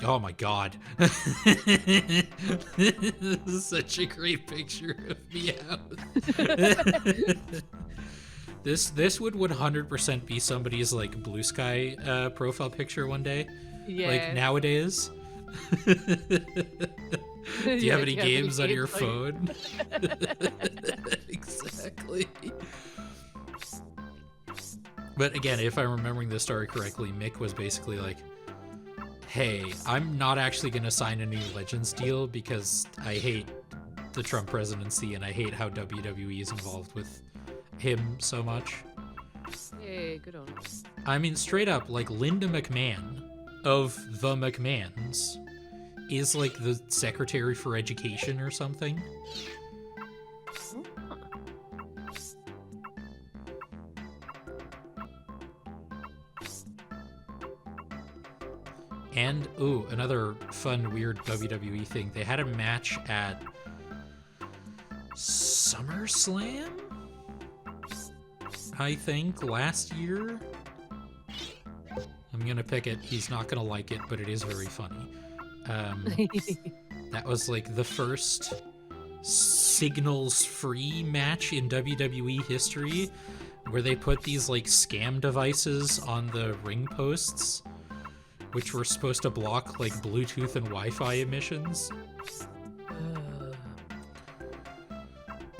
oh my god. This is such a great picture of Meowth. This would 100% be somebody's like Blue Sky profile picture one day. Yeah. Like nowadays. Do you have any games on your phone? Exactly. But again, if I'm remembering the story correctly, Mick was basically like, hey, I'm not actually going to sign a new Legends deal because I hate the Trump presidency and I hate how WWE is involved with him so much. Yay, good on. I mean, straight up, like, Linda McMahon of the McMahons is like the Secretary for Education or something. And, ooh, another fun, weird WWE thing. They had a match at SummerSlam, I think, last year. I'm gonna pick it. He's not gonna like it, but it is very funny. That was like the first signals-free match in WWE history, where they put these like scam devices on the ring posts, which were supposed to block like Bluetooth and Wi-Fi emissions.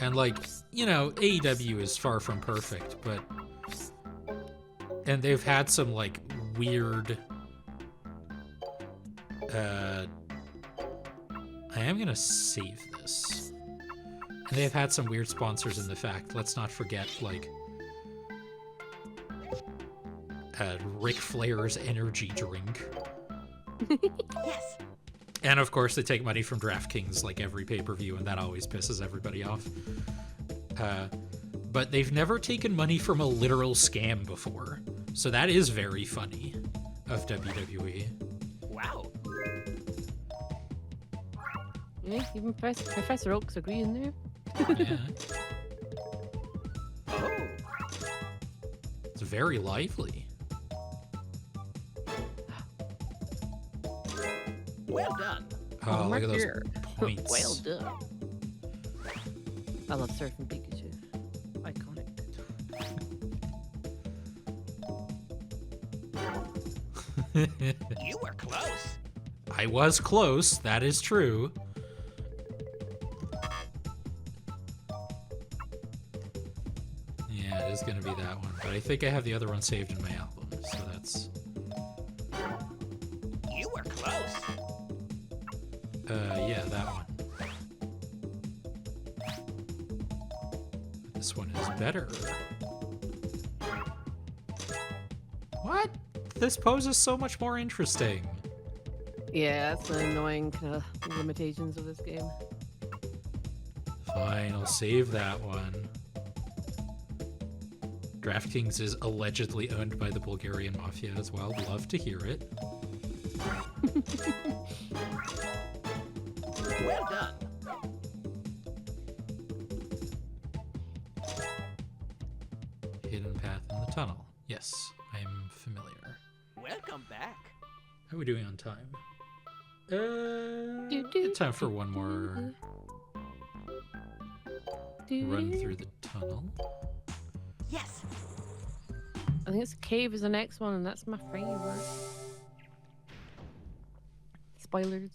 And like, you know, AEW is far from perfect, but... And they've had some like weird... I am gonna save this. And they've had some weird sponsors in the fact, let's not forget, like... Ric Flair's energy drink. Yes. And of course, they take money from DraftKings like every pay-per-view, and that always pisses everybody off. But they've never taken money from a literal scam before, so that is very funny of WWE. Wow. Yeah, even Professor Oak's agreeing there. Yeah, Oh. it's very lively. Well done. Oh, look at those here. points. Well done. I love Surfing Pikachu. Iconic. You were close. I was close, that is true. Yeah, it is going to be that one, but I think I have the other one saved in my album, so that's... You were close. Yeah, that one. This one is better. What? This pose is so much more interesting. Yeah, that's the annoying kind of limitations of this game. Fine, I'll save that one. DraftKings is allegedly owned by the Bulgarian Mafia as well. Love to hear it. Well done. Hidden path in the tunnel. Yes, I'm familiar. Welcome back. How are we doing on time? Time for one more run through the tunnel. Yes. I think it's cave is the next one, and that's my favorite. Spoilers.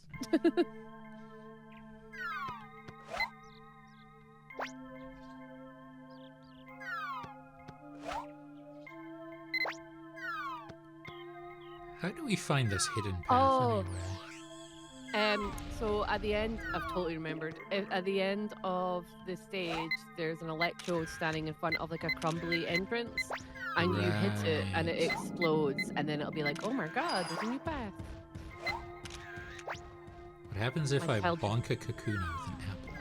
How do we find this hidden path Oh. anyway? So at the end, I've totally remembered. At the end of the stage, there's an electrode standing in front of like a crumbly entrance, and you hit it, and it Right. explodes, and then it'll be like, oh my god, there's a new path. What happens if My I child- bonk a Kakuna with an apple?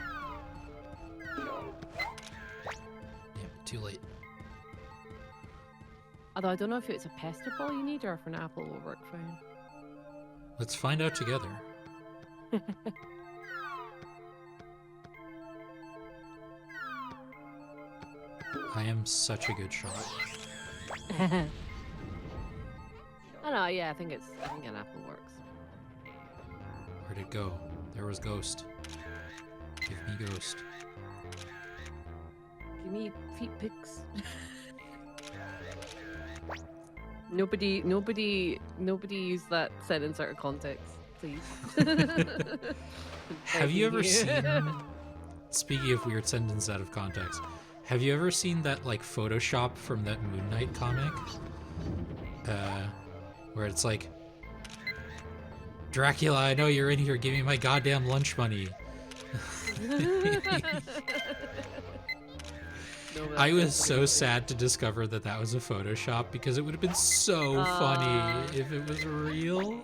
Damn it, too late. Although I don't know if it's a pester ball you need or if an apple will work fine. Let's find out together. I am such a good shot. I know, yeah, I think an apple works. Where'd it go? There was Ghost. Give me Ghost. Give me feet pics. Nobody use that sentence out of context, please. Have you ever Begging seen... Speaking of weird sentences out of context, have you ever seen that, like, Photoshop from that Moon Knight comic? Where it's like, Dracula, I know you're in here, give me my goddamn lunch money. No, I that's was so definitely- sad to discover that that was a Photoshop because it would have been so funny if it was real.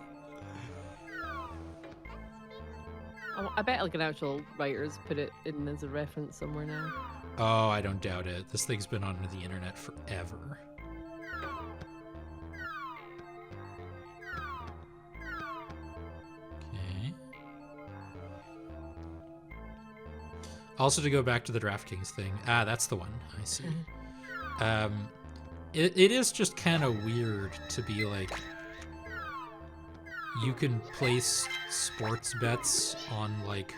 I bet like an actual writer's put it in as a reference somewhere now. Oh, I don't doubt it. This thing's been on the internet forever. Okay. Also, to go back to the DraftKings thing. Ah, that's the one. I see. It is just kind of weird to be like, you can place sports bets on like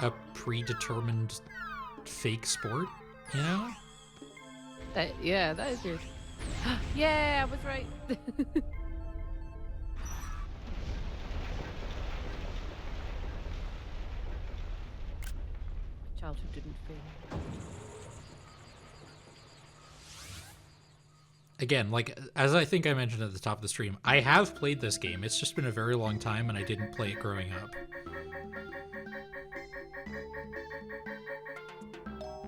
a predetermined fake sport, you know? Yeah, that is weird. Yeah, I was right. Childhood didn't fail. Again, like, as I think I mentioned at the top of the stream, I have played this game. It's just been a very long time and I didn't play it growing up.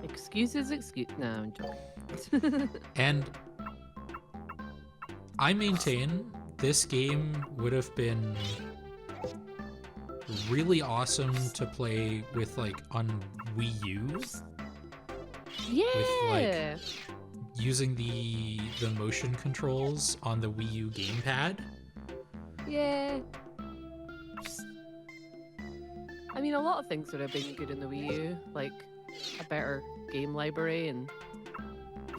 Excuses, excuse. No, I'm joking. And I maintain this game would have been really awesome to play with, like, on Wii U, Yeah. using the motion controls on the Wii U gamepad. Yeah. I mean, a lot of things would have been good in the Wii U, like a better game library and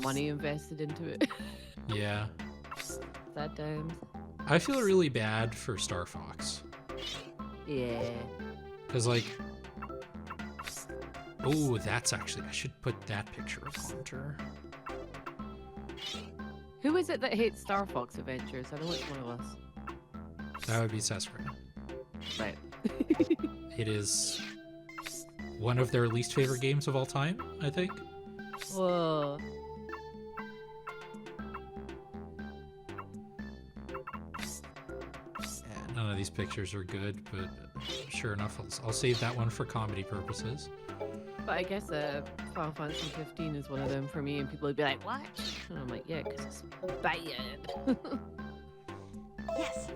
money invested into it. Yeah. Sad times. I feel really bad for Star Fox. Yeah. Because, like... Oh, that's actually... I should put that picture of Hunter. Who is it that hates Star Fox Adventures? I know it's one of us. That would be Cesare. Right. It is one of their least favorite games of all time, I think. Whoa. none of these pictures are good, but sure enough, I'll save that one for comedy purposes. But I guess Final Fantasy 15 is one of them for me, and people would be like, "What?" And I'm like, "Yeah, because it's bad." Yes.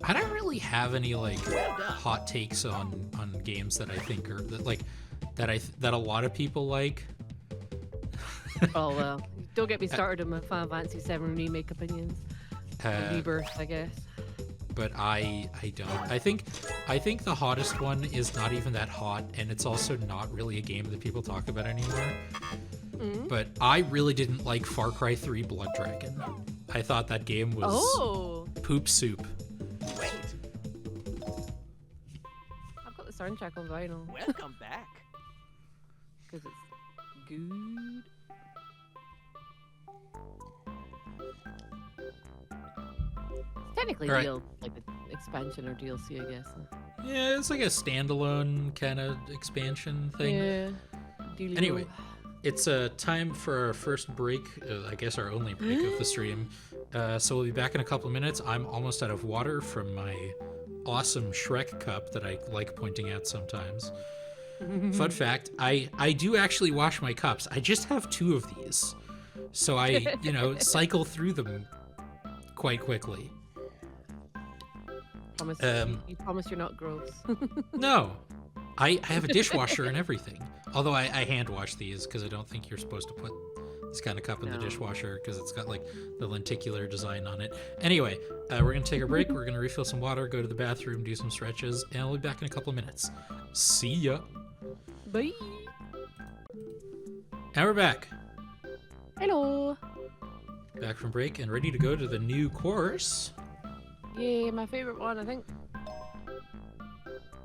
I don't really have any like Well done. hot takes on games that I think are that a lot of people like. Oh well, don't get me started on my Final Fantasy 7 remake opinions. Rebirth, I guess. But I don't. I think the hottest one is not even that hot, and it's also not really a game that people talk about anymore. But I really didn't like Far Cry 3 Blood Dragon. I thought that game was poop soup. Wait. I've got the soundtrack on vinyl Welcome back. because it's good. Technically, All right. like an expansion or DLC, I guess. Yeah, it's like a standalone kind of expansion thing. Yeah. Dealio. Anyway, it's time for our first break, I guess our only break of the stream. So we'll be back in a couple of minutes. I'm almost out of water from my awesome Shrek cup that I like pointing at sometimes. Fun fact, I do actually wash my cups. I just have 2 of these. So I, cycle through them quite quickly. You promise you're not gross. No, I have a dishwasher and everything. Although I hand wash these because I don't think you're supposed to put this kind of cup in the No. dishwasher because it's got like the lenticular design on it. Anyway, we're gonna take a break. We're gonna refill some water, go to the bathroom, do some stretches, and I'll be back in a couple of minutes. See ya. Bye. And we're back. Hello. Back from break and ready to go to the new course. Yay, my favorite one, I think.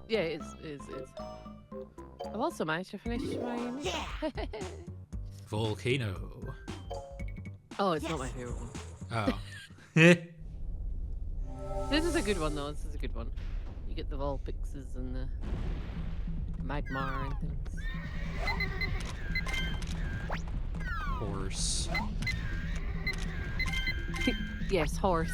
Yeah, it is. I've also managed to finish my. Yeah. Volcano. Oh, it's not my favorite one. Oh. This is a good one, though. This is a good one. You get the Vulpixes and the Magmar and things. Horse. Yes, horse.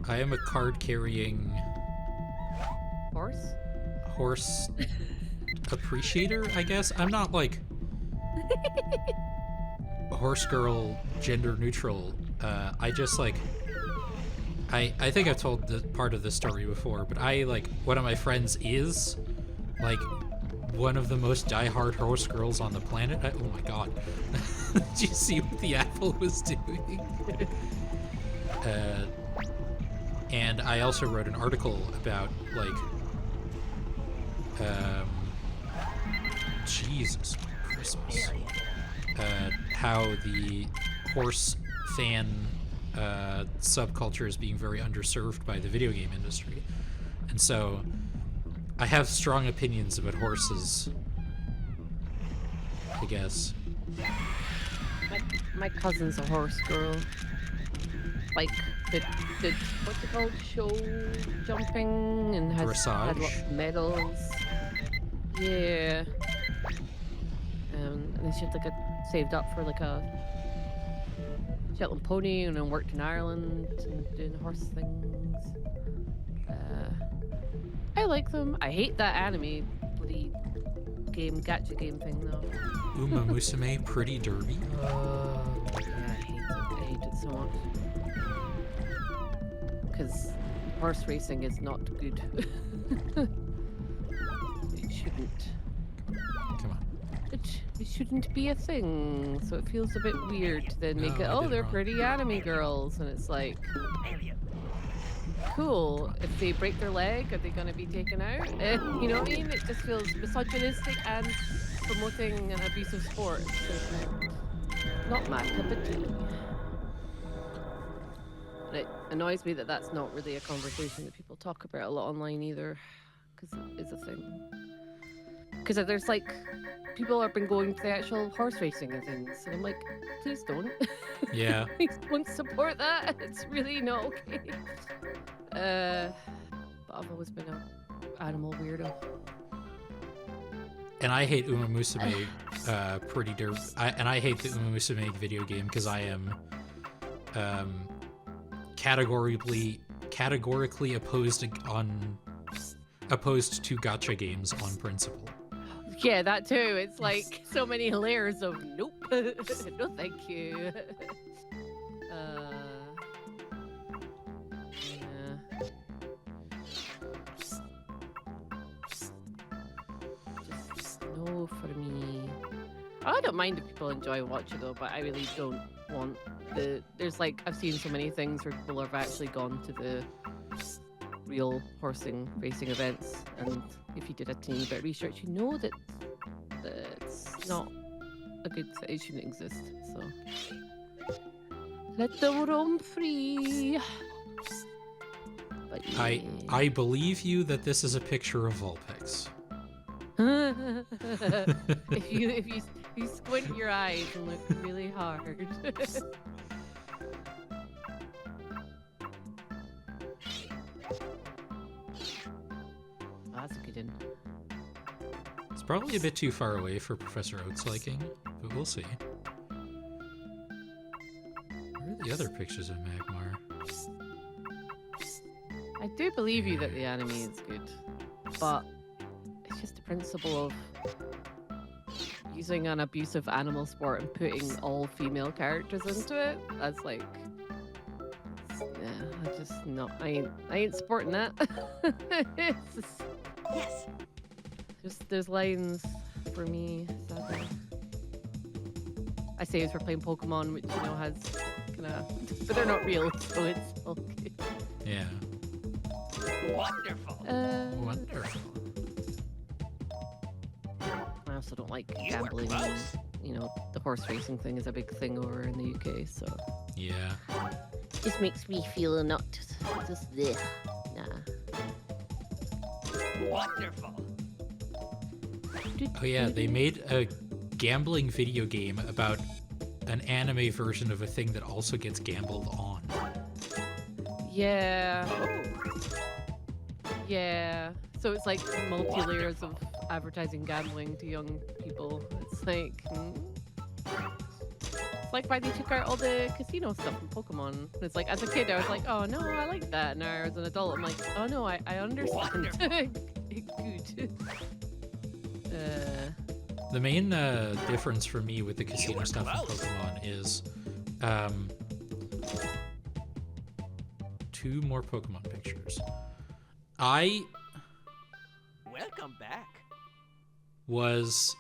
I am a card-carrying Horse? appreciator, I guess. I'm not like a horse girl, gender neutral. I just like I think I've told the part of this story before, but I like one of my friends is like one of the most diehard horse girls on the planet. Oh my god. Did you see what the apple was doing? And I also wrote an article about like Jesus Christmas, how the horse fan subculture is being very underserved by the video game industry, and so I have strong opinions about horses, I guess. My cousin's a horse girl. Like the what's it called? Show jumping and had lots Dressage? of medals. Yeah. And then she had like saved up for like a Shetland pony and then worked in Ireland and doing horse things. I like them. I hate that anime bloody game, gacha game thing though. Uma Musume Pretty Derby. Yeah, I hate it so much. Because horse racing is not good. It shouldn't. Come on. It shouldn't be a thing. So it feels a bit weird to then make No, it, I oh, did it they're wrong. pretty anime girls. And it's like, cool. If they break their leg, are they going to be taken out? You know what I mean? It just feels misogynistic and promoting an abusive sport. So it's like, not my cup of tea. But it annoys me that that's not really a conversation that people talk about a lot online either, because it is a thing. because there's like people have been going to the actual horse racing and things, and I'm like, please don't. Yeah. Please don't support that. It's really not okay. But I've always been an animal weirdo. And I hate Uma Musume pretty and I hate the Uma Musume video game because I am categorically opposed to gacha games on principle. Yeah, that too. It's like so many layers of nope. No, thank you. Yeah. Just no for me. I don't mind if people enjoy watching though, but I really don't want there's like, I've seen so many things where people have actually gone to the real horsing racing events, and if you did a teeny bit of research, you know that it's not a good thing. It shouldn't exist. So let them roam free. But yeah. I believe you that this is a picture of Vulpix. if you squint your eyes and look really hard. That's a good one. It's probably a bit too far away for Professor Oat's liking, but we'll see. Where are the other pictures of Magmar? I do believe you that the anime is good, but it's just the principle of using an abusive animal sport and putting all female characters into it. That's like, yeah, I just no, I ain't supporting that. It's just, Yes. there's lines for me, sadly. I say as we're playing Pokemon, which you know has kind of, but they're not real, so it's all good. Yeah. Wonderful. Wonderful. I also don't like You are gambling. close. You know, the horse racing thing is a big thing over in the UK, so Yeah. just makes me feel not just there. Nah. Wonderful. Oh yeah, they made a gambling video game about an anime version of a thing that also gets gambled on. Yeah. Yeah. So it's like multi-layers of advertising gambling to young people. It's like, it's like why they took out all the casino stuff from Pokemon. It's like, as a kid, I was like, oh no, I like that. Now as an adult, I'm like, oh no, I understand. Good. The main difference for me with the casino were stuff in close. Pokemon is 2 more Pokemon pictures. I Welcome back. was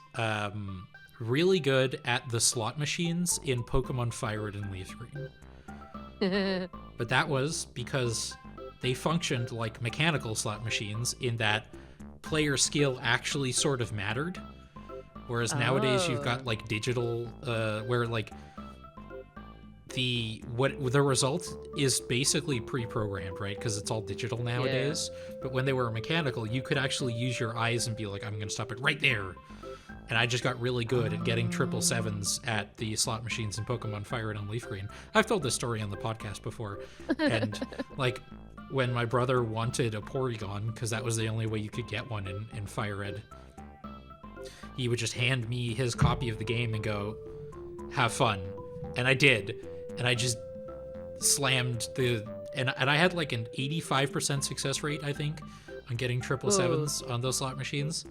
really good at the slot machines in Pokemon Fire Red and Leaf Green. But that was because they functioned like mechanical slot machines in that player skill actually sort of mattered. Whereas nowadays you've got like digital, where like the result is basically pre-programmed, right? Because it's all digital nowadays. But when they were mechanical, you could actually use your eyes and be like, I'm gonna stop it right there. And I just got really good at getting 777s at the slot machines in Pokemon Fire Red and Leaf Green. I've told this story on the podcast before. And like when my brother wanted a Porygon, because that was the only way you could get one in Fire Red, he would just hand me his copy of the game and go, have fun. And I did. And I just slammed and I had like an 85% success rate, I think, on getting 777s on those slot machines.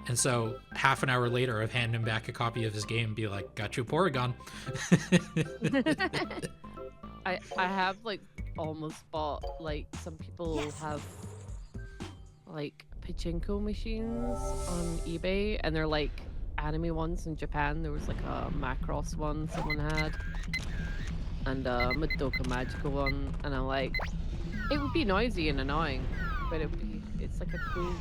And so half an hour later, I've handed him back a copy of his game and be like, got you a Porygon. I have like almost bought, like, some people have like pachinko machines on eBay, and they're like anime ones in Japan. There was like a Macross one someone had, and a Madoka Magica one, and I'm like, it would be noisy and annoying, but it's like a cool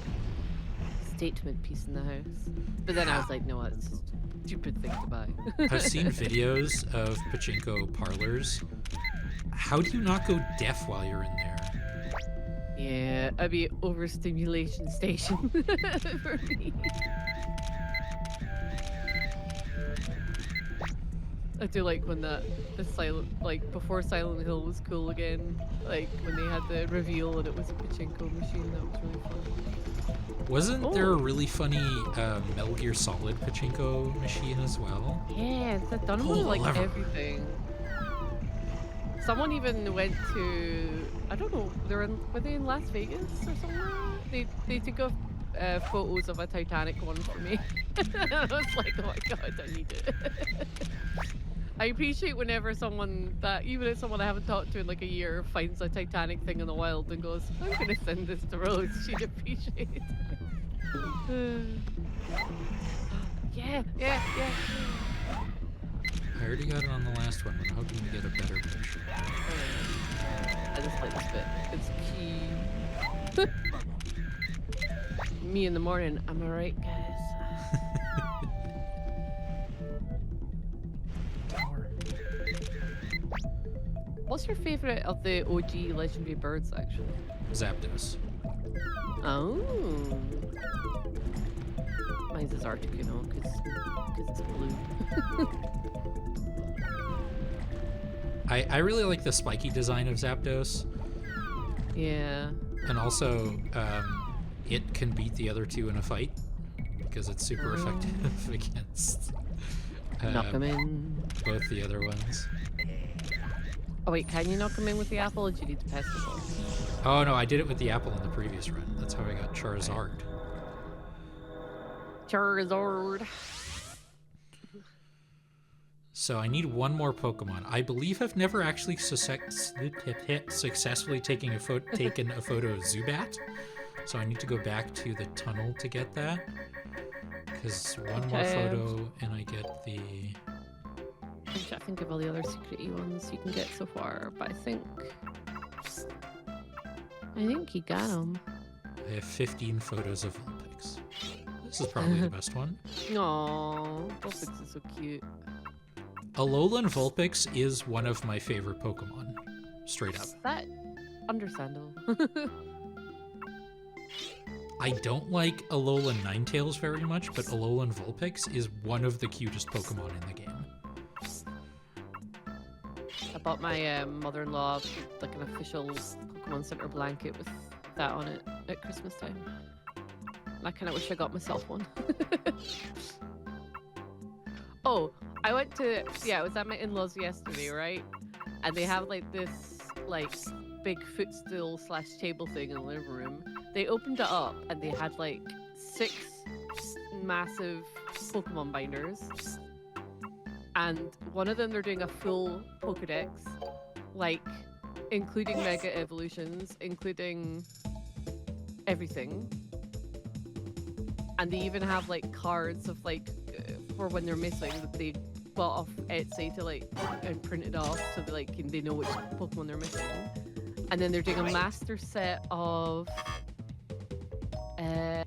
statement piece in the house. But then I was like, no, it's a stupid thing to buy. I've seen videos of pachinko parlors. How do you not go deaf while you're in there? Yeah, I'd be overstimulation station for me. I do like when the silent, like before Silent Hill was cool again, like when they had the reveal and it was a pachinko machine. That was really fun. Wasn't there a really funny Metal Gear Solid pachinko machine as well? Yeah, they've done Pull with the like lever. everything. Someone even went to, I don't know, were they in Las Vegas or somewhere? They took photos of a Titanic one for me. I was like, oh my god, I need it. I appreciate whenever someone that, even if someone I haven't talked to in like a year, finds a Titanic thing in the wild and goes, I'm gonna send this to Rose, she'd appreciate it. Yeah. I already got it on the last one, but I'm hoping to get a better picture. I just like this bit. It's key. Me in the morning. I'm alright, guys. What's your favorite of the OG legendary birds, actually? Zapdos. Oh. Mine's is Articuno, because it's blue. I really like the spiky design of Zapdos, Yeah. and also it can beat the other two in a fight because it's super effective against Knock him in. both the other ones. Oh wait, can you knock him in with the apple, or do you need to pass the ball? Oh no, I did it with the apple in the previous run. That's how I got Charizard. Charizard. So I need one more Pokemon. I believe I've never actually successfully taken a photo of Zubat. So I need to go back to the tunnel to get that. Because one more photo and I get the... I'm trying to think of all the other secret ones you can get so far, but I think you got them. I have 15 photos of Vulpix. This is probably the best one. Aww, Vulpix is so cute. Alolan Vulpix is one of my favorite Pokemon. Straight up. That understandable. I don't like Alolan Ninetales very much, but Alolan Vulpix is one of the cutest Pokemon in the game. I bought my mother-in-law like an official Pokemon Center blanket with that on it at Christmas time. I kind of wish I got myself one. Oh, I went to, I was at my in-laws yesterday, right? And they have like this like big footstool / table thing in the living room. They opened it up and they had like 6 massive Pokemon binders. And one of them they're doing a full Pokedex, like including Mega Evolutions, including everything. And they even have like cards of like for when they're missing that they bought off Etsy to like and printed off so they like they know which Pokemon they're missing. And then they're doing a master set of I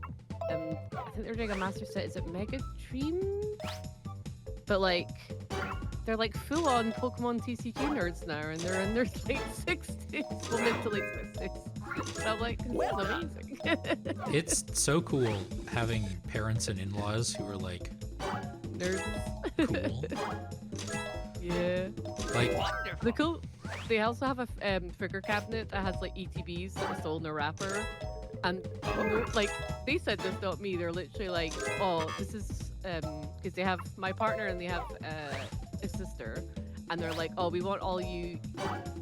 think they're doing a master set, is it Mega Dream? But like they're like full on Pokemon TCG nerds now, and they're in their late 60s, well mid to late 60s. And I'm like, this is amazing. It's so cool having parents and in-laws who are like Nerds. cool. Yeah. Like The cool. They also have a figure cabinet that has like ETBs that are still in the wrapper, and like they said this, not me. They're literally like, oh, this is because they have my partner and they have his sister, and they're like, oh, we want all you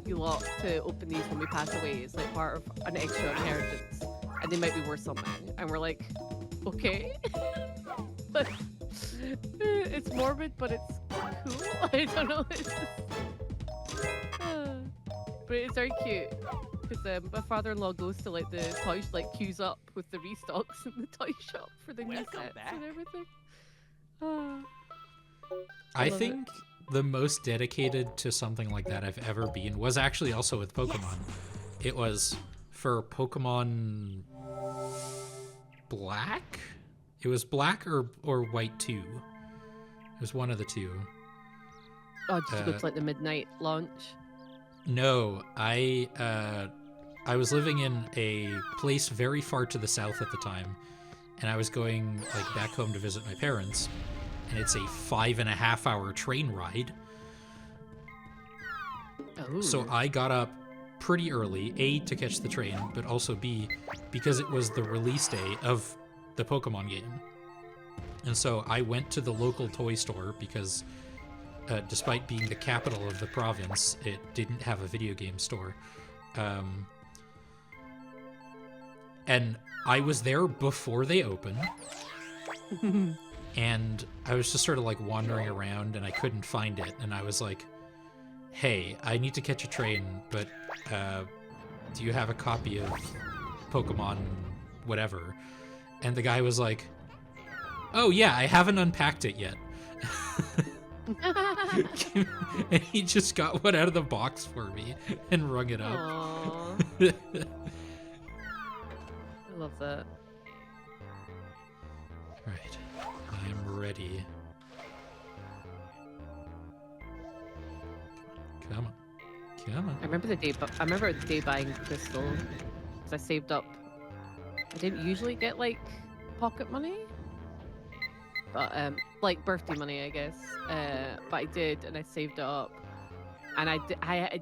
lot to open these when we pass away. It's like part of an extra inheritance, and they might be worth something. And we're like, okay. But it's morbid, but it's cool. I don't know. It's just, but it's very cute because my father-in-law goes to like the toy queues up with the restocks in the toy shop for the new Welcome sets back. and everything. I love think the most dedicated to something like that I've ever been was actually also with Pokemon. It was for Pokemon Black? It was Black or White 2. It was one of the two. Oh, did you go to like the midnight launch? No, I was living in a place very far to the south at the time, and I was going like back home to visit my parents, and it's a 5.5-hour train ride. So I got up pretty early, A, to catch the train, but also B, because it was the release day of the Pokemon game. And so I went to the local toy store because despite being the capital of the province, it didn't have a video game store. And I was there before they opened. And I was just sort of like wandering around and I couldn't find it. And I was like, hey, I need to catch a train, but do you have a copy of Pokemon whatever? And the guy was like, oh yeah, I haven't unpacked it yet. And he just got one out of the box for me and rung it up. Aww. I love that. Right, I'm ready. Come on, come on. I remember the day buying Crystal because I saved up. I didn't usually get like pocket money, but like birthday money, I guess. But I did, and I saved it up. And I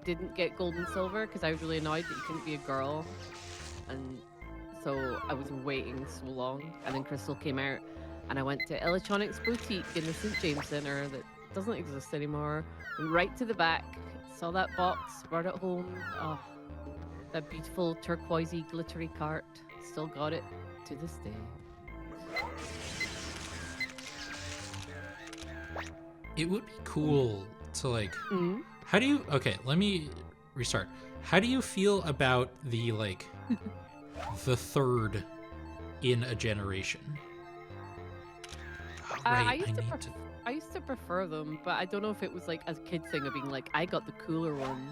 didn't get gold and silver because I was really annoyed that you couldn't be a girl, and so I was waiting so long. And then Crystal came out, and I went to Electronics Boutique in the St. James Centre that doesn't exist anymore. Went right to the back, saw that box, brought it home. Oh, that beautiful turquoisey glittery cart. Still got it to this day. It would be cool to like, how do you, okay, let me restart. How do you feel about the like, the third in a generation? Oh, right, I used to prefer them, but I don't know if it was like a kid thing of being like, I got the cooler one,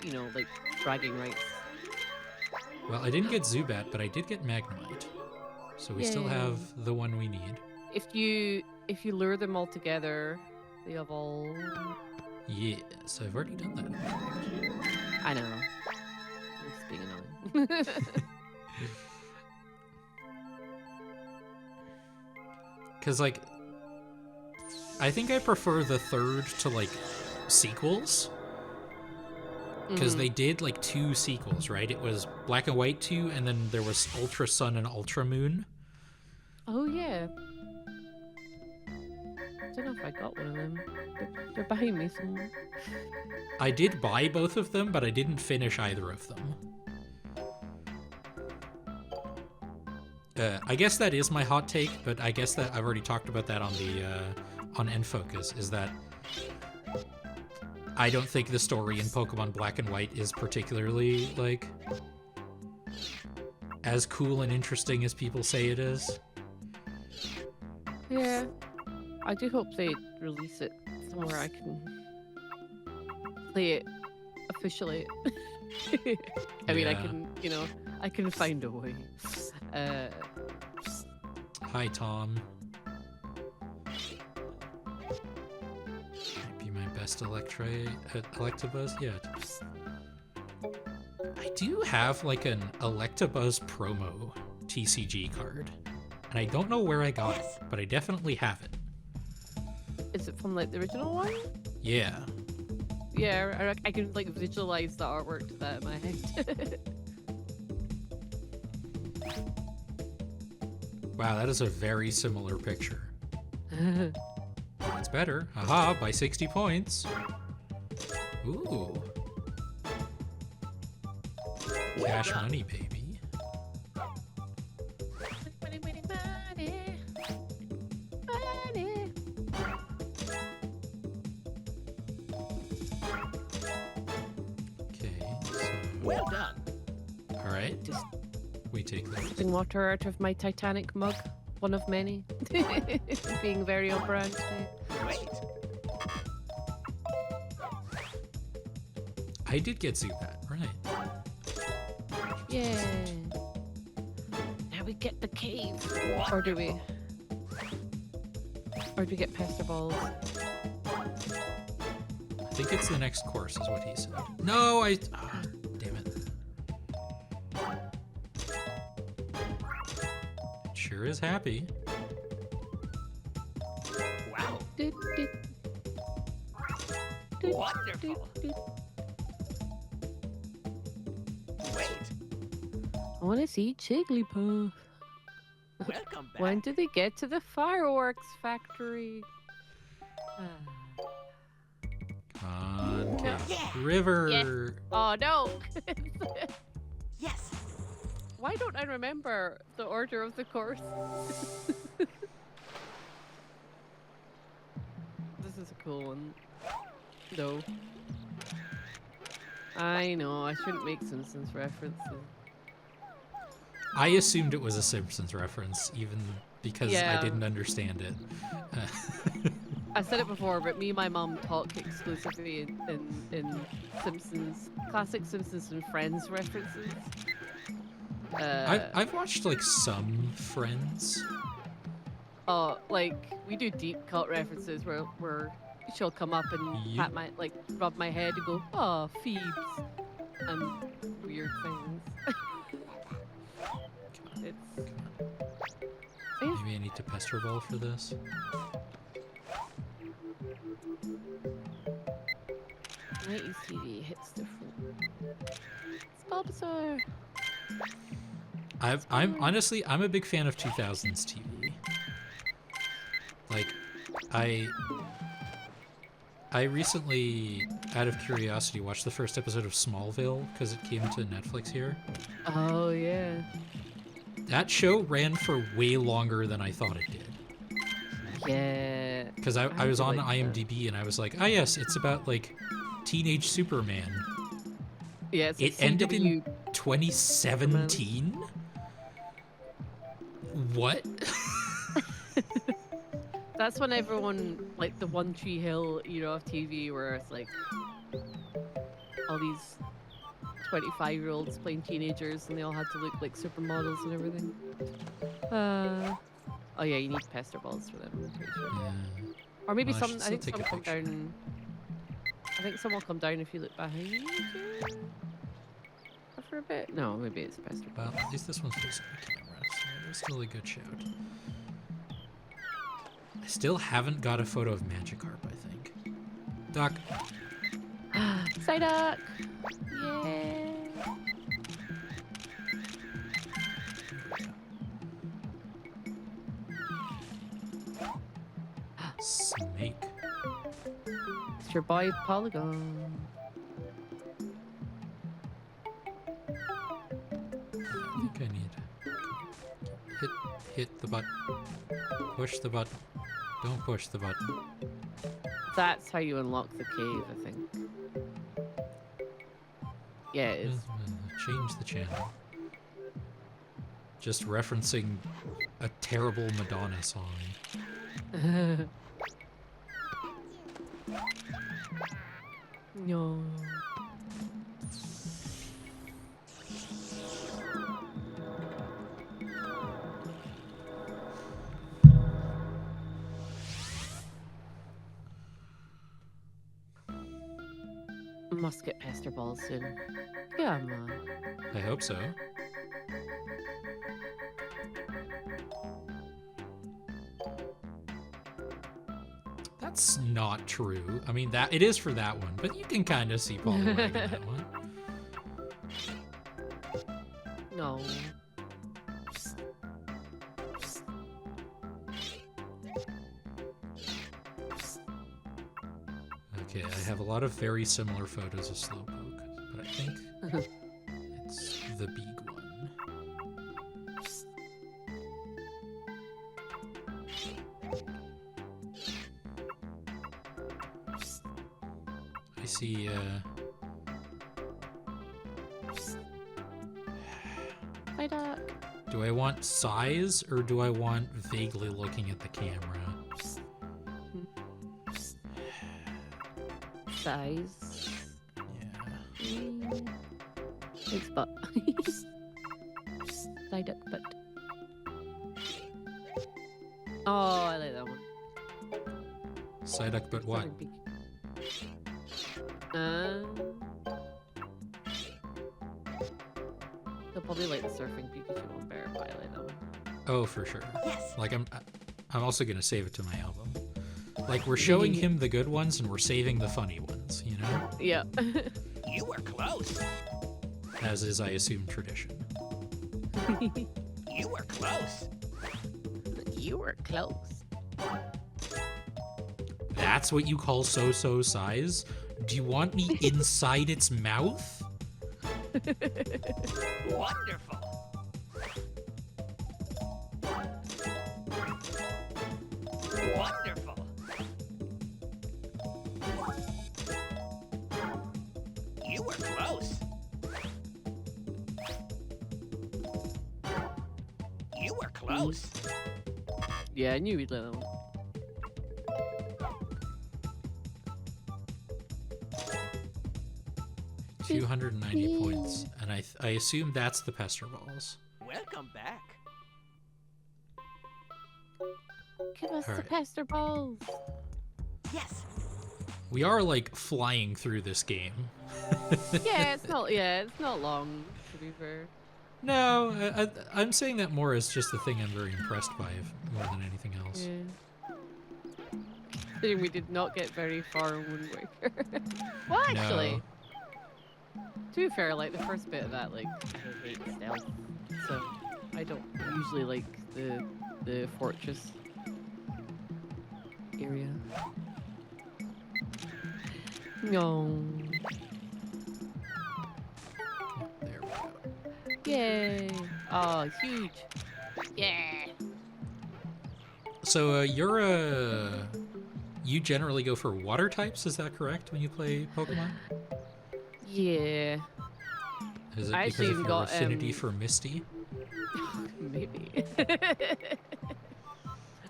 you know, like bragging rights. Well, I didn't get Zubat, but I did get Magnemite. So we still have the one we need. If you lure them all together, they evolve. Yes, I've already done that. I know. It's being annoying. Because, like, I think I prefer the third to, like, sequels. Because they did, like, 2 sequels, right? It was Black and White 2, and then there was Ultra Sun and Ultra Moon. Oh, yeah. I don't know if I got one of them. They're behind me somewhere. I did buy both of them, but I didn't finish either of them. I guess that is my hot take, but I guess that I've already talked about that on the on N-Focus, is that I don't think the story in Pokemon Black and White is particularly, like, as cool and interesting as people say it is. Yeah. I do hope they release it somewhere I can play it officially. I mean, I can, you know, I can find a way. Hi, Tom. Might be my best Electabuzz yet. I do have, like, an Electabuzz promo TCG card. And I don't know where I got it, but I definitely have it. Is it from, like, the original one? Yeah. Yeah, I can, like, visualize the artwork to that in my head. Wow, that is a very similar picture. That's better. Haha, by 60 points. Ooh. Cash money, baby. Okay, so... Well done. Alright. We take that. Sipping water out of my Titanic mug. One of many. Being very on brand today. Great. I did get Zubat, right. Yeah. Now we get the cave. Or do we? Or do we get pester balls? I think it's the next course is what he said. No, damn it. Sure is happy. Wow. Wonderful. I want to see Jigglypuff. Welcome back. When do they get to the fireworks factory? On Yeah. River. Oh no! Yes. Why don't I remember the order of the course? This is a cool one. No. I know, I shouldn't make Simpsons references. I assumed it was a Simpsons reference, even because I Yeah. didn't understand it. I said it before, but me and my mum talk exclusively in Simpsons, classic Simpsons and Friends references. I've watched like some Friends. Oh, like we do deep cut references where she'll come up and Yep. rub my head and go, "Oh, Phoebes," and weird things. It's Maybe I need to pester ball for this. 90s TV hits different. It's Bulbasaur. I'm a big fan of 2000s TV. Like, I recently, out of curiosity, watched the first episode of Smallville because it came to Netflix here. Oh yeah. That show ran for way longer than I thought it did. Yeah. Because I I was on like that. IMDb and I was like, oh yes, it's about like teenage Superman. Yeah. It's a It ended in CW 2017? What? That's when everyone, like the One Tree Hill era of TV, where it's like all these 25-year-olds playing teenagers, and they all had to look like supermodels and everything. Oh yeah, you need pester balls for them. I'm pretty sure. Yeah. Or maybe Well, I some. should I still think take some a come picture. down. I think some will come down if you look behind you. For a bit. No, maybe it's pester balls. Well, at least this one's facing the camera, so it's still a good shout. I still haven't got a photo of Magikarp, I think. Doc, Psyduck! Yeah! Snake. It's your boy Polygon. I think I need hit the button. Push the button. Don't push the button. That's how you unlock the cave, I think. Yeah, it is. Change the channel. Just referencing a terrible Madonna song. No. Must get pester balls soon. Come on. I hope so. That's not true. I mean, that it is for that one, but you can kind of see Poliwag in that one. No. Okay, I have a lot of very similar photos of Slowpoke, but I think it's the big one. I see, Psyduck. do I want size or do I want vaguely looking at the camera? Size. Yeah. It's butt. Psyduck butt. Oh, I like that one. Psyduck, but what? Something big. They'll probably like the surfing Pikachu one better, but I like that one. Oh, for sure. Yes. Like I'm also gonna save it to my album. Like we're showing him the good ones and we're saving the funny ones, you know? Yeah. You were close. As is, I assume, tradition. You were close. You were close. That's what you call so-so size? Do you want me inside its mouth? Wonderful. Wonderful. You were close. You were close. Yeah, I knew we'd let him. $290 points, and I assume that's the pester balls. Welcome back. Give us the Alright. pester balls. Yes. We are like flying through this game. Yeah, it's not long, to be fair. No, I'm saying that more as just the thing I'm very impressed by, more than anything else. Yeah. Considering we did not get very far in Wind Waker. Well, actually, to be fair, like the first bit of that, like I hate stealth, so I don't usually like the fortress area. No. There we go. Yay! Oh, it's huge. Yeah. So you generally go for water types, is that correct, when you play Pokemon? Yeah. Is it I because actually of even your got, affinity for Misty? Maybe.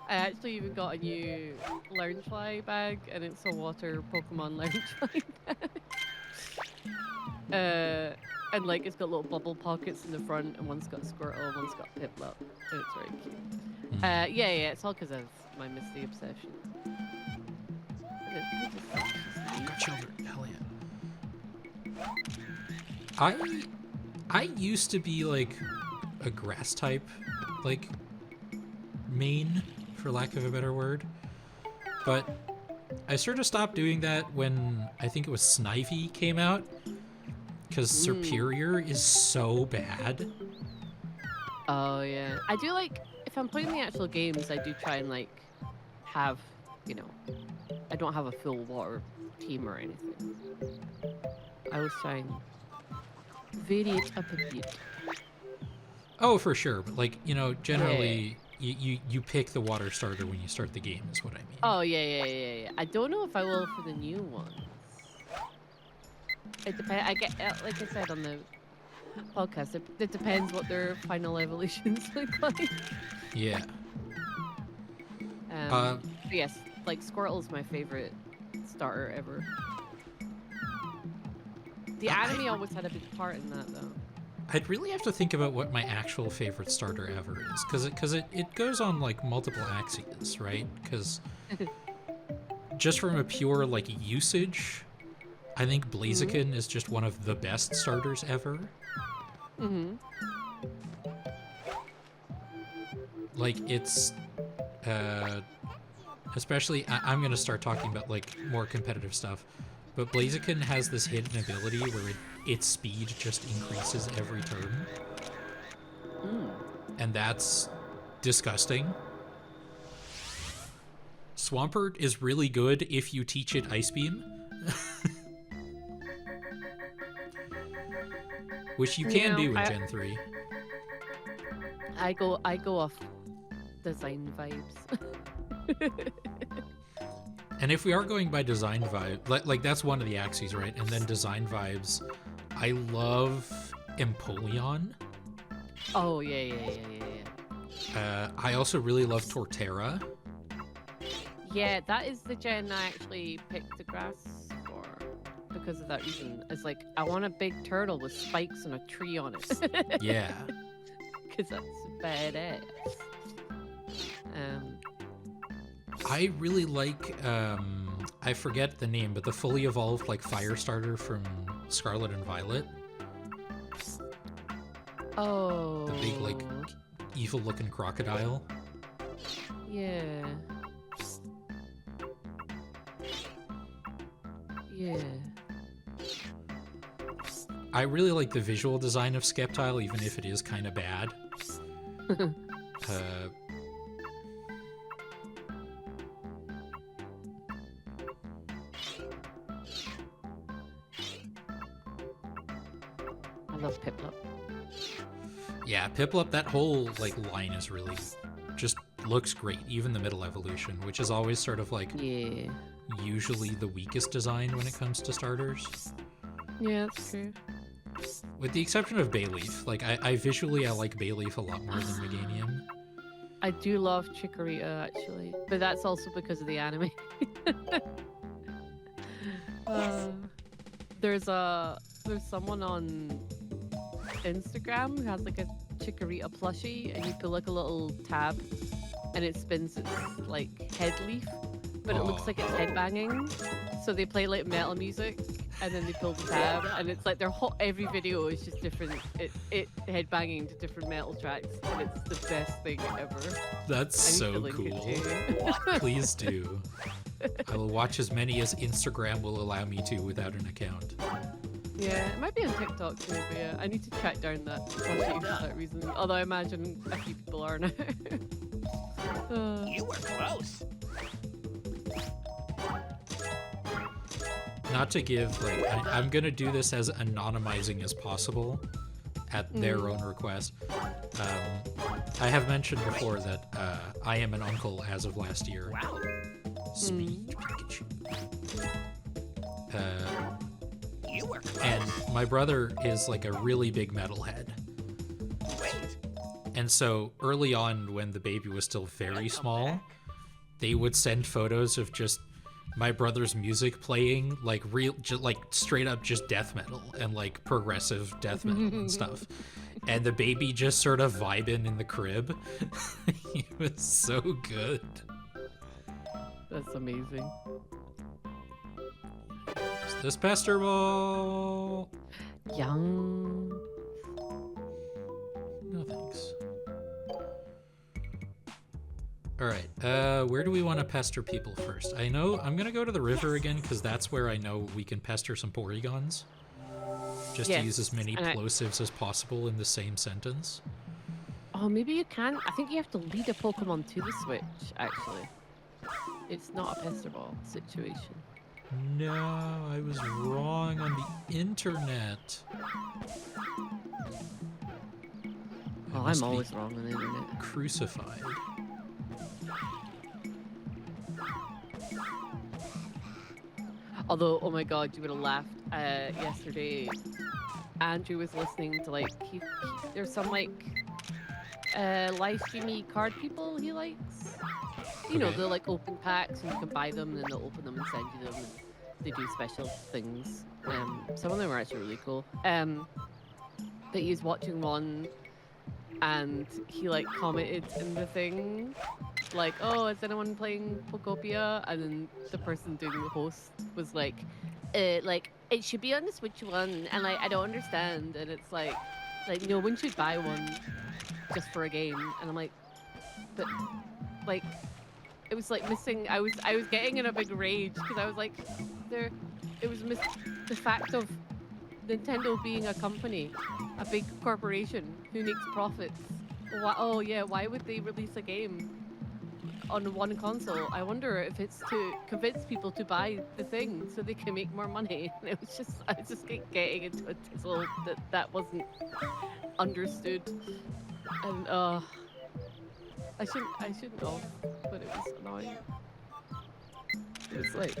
I actually even got a new Loungefly bag, and it's a water Pokemon Loungefly bag. And like it's got little bubble pockets in the front, and one's got Squirtle, and one's got Piplup, and it's very cute. Yeah, it's all because of my Misty obsession. Got children, hell yeah. I used to be like a grass type, like main, for lack of a better word, but I sort of stopped doing that when I think it was Snivy came out, because Superior is so bad. Oh yeah, I do like if I'm playing the actual games, I do try and like have, I don't have a full water team or anything. I always try and vary it up a bit. Oh, for sure, but like, generally you pick the water starter when you start the game is what I mean. Oh yeah. I don't know if I will for the new ones. It depends. I get like I said on the podcast. It depends what their final evolutions look like. Yeah. But yes, like Squirtle's my favorite starter ever. The anime always had a big part in that, though. I'd really have to think about what my actual favorite starter ever is, because it goes on like multiple axes, right? Because just from a pure like usage, I think Blaziken is just one of the best starters ever. Like it's, especially I'm gonna start talking about like more competitive stuff, but Blaziken has this hidden ability where its speed just increases every turn. And that's disgusting. Swampert is really good if you teach it Ice Beam. Which you can do in Gen 3. I go off design vibes. And if we are going by design vibe, like that's one of the axes, right? And then design vibes, I love Empoleon. Oh yeah. I also really love Torterra. Yeah, that is the gen I actually picked the grass for because of that reason. It's like I want a big turtle with spikes and a tree on it. Yeah. Because that's badass. I really like, I forget the name, but the fully evolved like fire starter from Scarlet and Violet. Oh. The big like evil looking crocodile. Yeah. I really like the visual design of Skeptile, even if it is kind of bad. I love Piplup. Yeah, Piplup, that whole like line is really just looks great. Even the middle evolution, which is always sort of like Yeah. usually the weakest design when it comes to starters. Yeah, that's true. With the exception of Bayleaf. Like, I visually, I like Bayleaf a lot more than Meganium. I do love Chikorita, actually. But that's also because of the anime. There's someone on Instagram who has like a Chikorita plushie, and you pull like a little tab, and it spins its like head leaf, but it looks like it's headbanging. So they play like metal music, and then they pull the tab, and it's like every video is just different. It headbanging to different metal tracks, and it's the best thing ever. That's I need to so link cool. it to you. Please do. I will watch as many as Instagram will allow me to without an account. Yeah, it might be on TikTok too, but yeah, I need to track down that plushie for that reason. Although I imagine a few people are now. You were close. Not to give, like, I'm gonna do this as anonymizing as possible at their own request. I have mentioned before that I am an uncle as of last year. Wow. Speed Pikachu. You were close. And my brother is like a really big metalhead. Wait. And so early on, when the baby was still very small, they would send photos of just my brother's music playing, like like straight up just death metal and like progressive death metal and stuff. And the baby just sort of vibing in the crib. He was so good. That's amazing. Is this Pester Ball? Young. No thanks. All right, where do we want to pester people first? I know I'm gonna go to the river again because that's where I know we can pester some Porygons. Just to use as many and plosives as possible in the same sentence. Oh, maybe you can. I think you have to lead a Pokemon to the Switch, actually. It's not a Pester Ball situation. No, I was wrong on the internet. I Oh, must I'm be always wrong on the internet. crucified. Although, oh my god, you would have laughed. Yesterday, Andrew was listening to like there's some like live streamy card people he likes. You know, Okay. they'll like open packs and you can buy them, and then they'll open them and send you them. And they do special things. Some of them are actually really cool. But he's watching one, and he like commented in the thing, like, "Oh, is anyone playing Pokopia?" And then the person doing the host was like, it should be on the Switch one, and like I don't understand. And it's like no one should buy one just for a game. And I'm like, but like it was like missing. I was getting in a big rage because I was like, it was the fact of Nintendo being a company, a big corporation who makes profits. Why would they release a game on one console? I wonder if it's to convince people to buy the thing so they can make more money. And it was just, I was just getting into a tizzle that wasn't understood. And I shouldn't have, but it was annoying. It was like,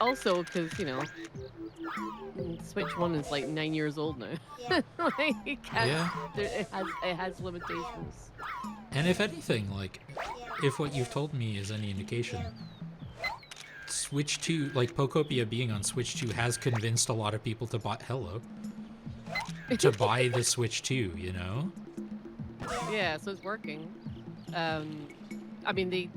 also because, you know, Switch 1 is like 9 years old now. Like, it can't, Yeah. it has limitations. And if anything, like, if what you've told me is any indication, Switch 2, like Pokopia being on Switch 2 has convinced a lot of people to buy, to buy the Switch 2, you know? Yeah, so it's working. I mean, they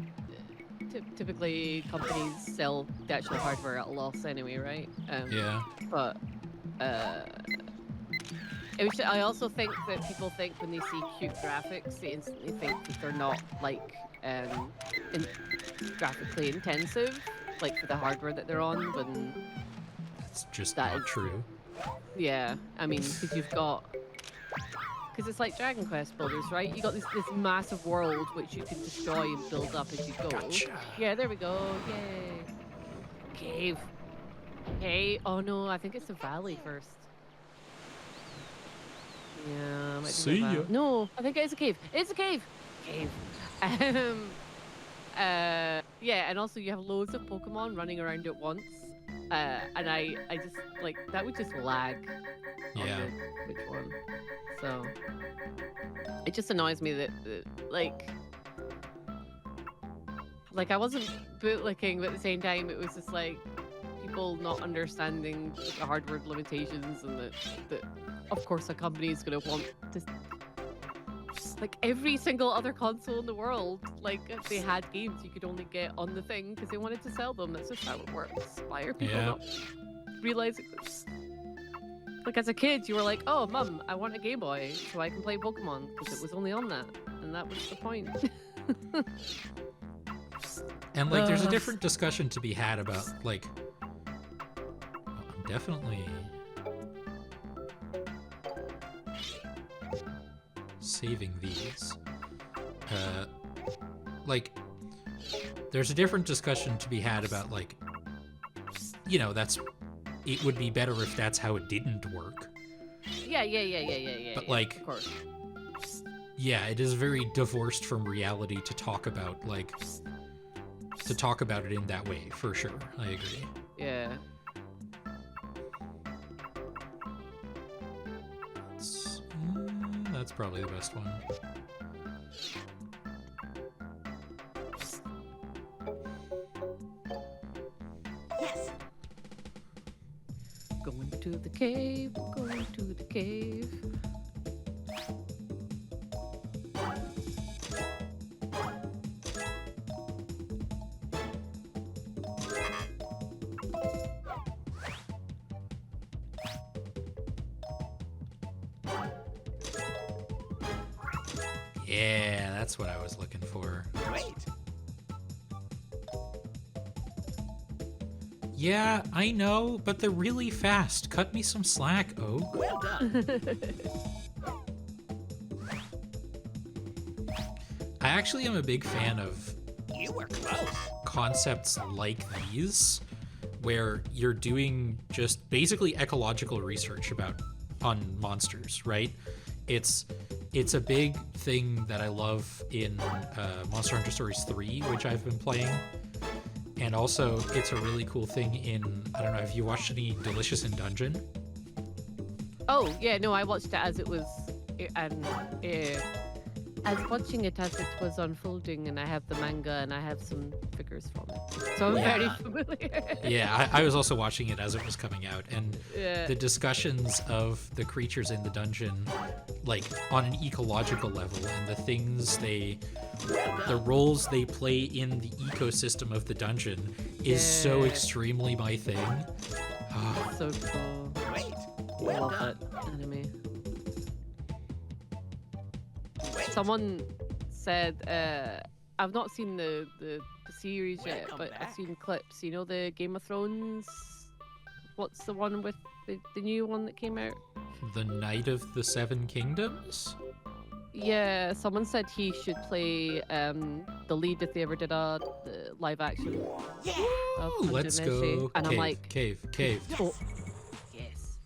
typically companies sell the actual hardware at a loss anyway, right? Yeah. But I also think that people think when they see cute graphics, they instantly think that they're not like graphically intensive, like for the hardware that they're on. When It's just that not is- true. Yeah, I mean, because you've got... Because it's like Dragon Quest builders, right? You got this massive world which you can destroy and build up as you go. Gotcha. Yeah, there we go. Yay. Cave. Hey, oh no, I think it's a valley first. Yeah, might be See the valley. ya. No, I think it is a cave. It's a cave. Cave. Yeah, and also you have loads of Pokemon running around at once. And I just like that would just lag. On Yeah. which one? So it just annoys me that like I wasn't bootlicking, but at the same time it was just like people not understanding the hardware limitations, and that of course a company is going to want to, like every single other console in the world, like if they had games you could only get on the thing because they wanted to sell them. That's just how it works. Why are people not realizing this? Like as a kid you were like, oh mum, I want a Game Boy so I can play Pokemon because it was only on that, and that was the point. And like, there's a different discussion to be had about like, I'm definitely saving these. Like, there's a different discussion to be had about like, you know, it would be better if that's how it didn't work. Yeah. But like, of course. Yeah, it is very divorced from reality to talk about it in that way, for sure. I agree. Yeah. That's probably the best one. Yes. Going to the cave, going to the cave. Yeah, that's what I was looking for. Great. Yeah, I know, but they're really fast. Cut me some slack, Oak. Well done. I actually am a big fan of You were close. concepts like these, where you're doing just basically ecological research on monsters, right? It's a big thing that I love in Monster Hunter Stories 3, which I've been playing. And also, it's a really cool thing in, I don't know, have you watched any Delicious in Dungeon? Oh, yeah, no, I watched it as it was, and I was watching it as it was unfolding, and I have the manga, and I have some figures from it. So I'm very Yeah. familiar. Yeah, I was also watching it as it was coming out, and Yeah. the discussions of the creatures in the dungeon, like on an ecological level, and the things the roles they play in the ecosystem of the dungeon is so Yeah. extremely my thing. Ah, So cool. Great. I Well love done. that anime. Great. Someone said, I've not seen the series yet, Welcome but I've back. seen clips. You know the Game of Thrones? What's the one with the new one that came out? the Knight of the Seven Kingdoms? Yeah, someone said he should play the lead if they ever did the live action Yeah. of Ooh, let's Hunter Meshi. go. And I'm Cave, like, cave. oh, yes.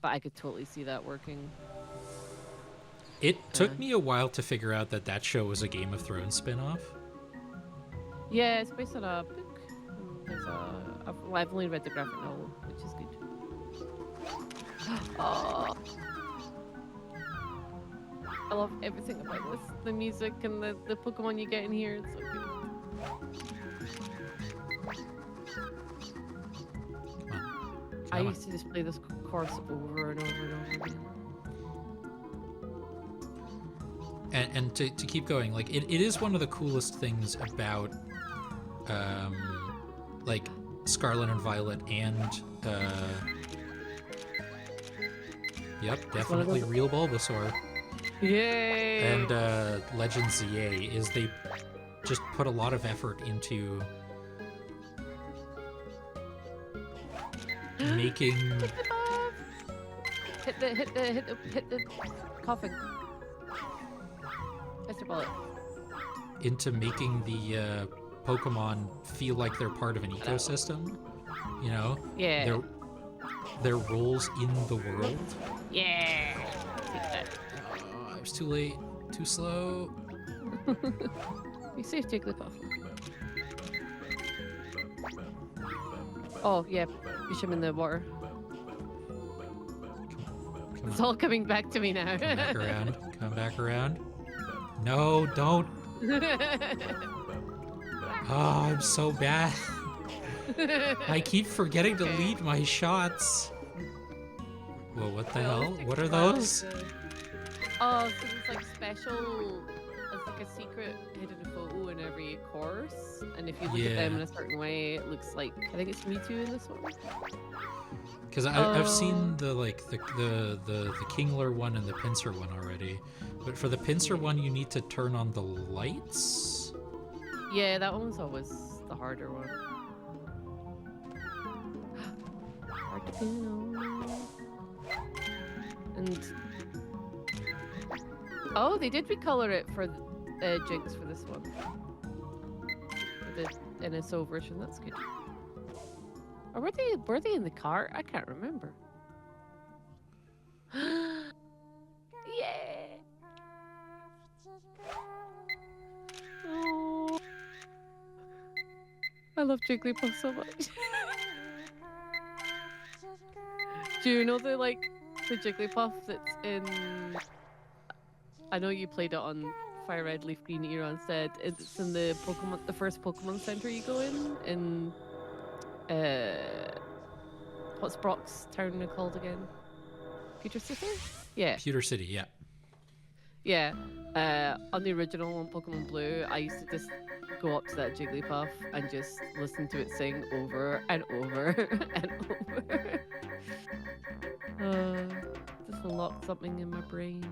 But I could totally see that working. It took me a while to figure out that show was a Game of Thrones spin-off. Yeah, it's based on a book. There's I've only read the graphic novel, which is good. Oh, I love everything about this. The music and the Pokemon you get in here. It's so good. I Come on. used to just play this course over and over and over again. And to keep going, like it is one of the coolest things about like Scarlet and Violet and yep, definitely those- real Bulbasaur Yay! and Legend ZA is they just put a lot of effort into making Hit the coffin. Mr. Bullet. Into making the Pokemon feel like they're part of an ecosystem. You know? Yeah. Their roles in the world. Yeah. Take that. Oh, I was too late. Too slow. Be safe, Jigglypuff. Oh, yeah. Push him in the water. Come It's on. all coming back to me now. Come back around. Come back around. No, don't. Oh, I'm so bad. I keep forgetting to lead my shots. Whoa, what the hell? What are those? Oh, so it's like special. It's like a secret hidden photo in every course, and if you look at them in a certain way, it looks like I think it's Mewtwo in this one. Because I've seen the Kingler one and the Pinsir one already, but for the Pinsir one, you need to turn on the lights. Yeah, that one's always the harder one. Hard to pin on. And oh, they did recolor it for Jinx for this one. For the NSO version, that's good. Or were they in the cart? I can't remember. Yeah. Oh. I love Jigglypuff so much. Do you know the Jigglypuff that's in? I know you played it on Fire Red, Leaf Green era instead. It's in the first Pokemon Center you go in what's Brock's town called again? Pewter City? Yeah. Pewter City, yeah. Yeah. On the original on Pokemon Blue, I used to just go up to that Jigglypuff and just listen to it sing over and over and over. Just unlocked something in my brain.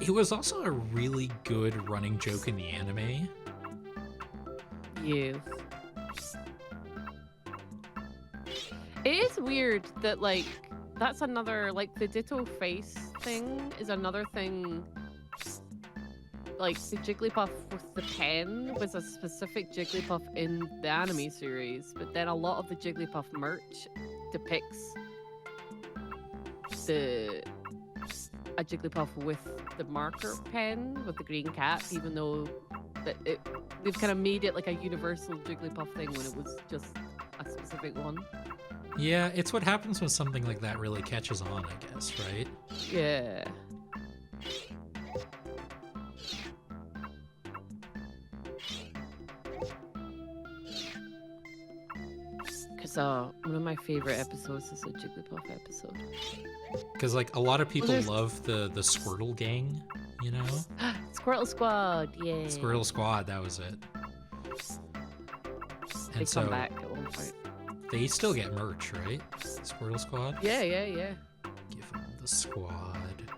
It was also a really good running joke in the anime. Yes. It is weird that that's another the Ditto face thing is another thing. Like the Jigglypuff with the pen was a specific Jigglypuff in the anime series, but then a lot of the Jigglypuff merch depicts a Jigglypuff with the marker pen with the green cap, even though they've kind of made it like a universal Jigglypuff thing when it was just a specific one. Yeah, it's what happens when something like that really catches on, I guess, right? Yeah. Because one of my favorite episodes is a Jigglypuff episode. Because a lot of people love the Squirtle gang, you know? Squirtle Squad, yeah. Squirtle Squad, that was it. They And come back at one point. they still get merch, right? Squirtle Squad? Yeah. Give them the squad.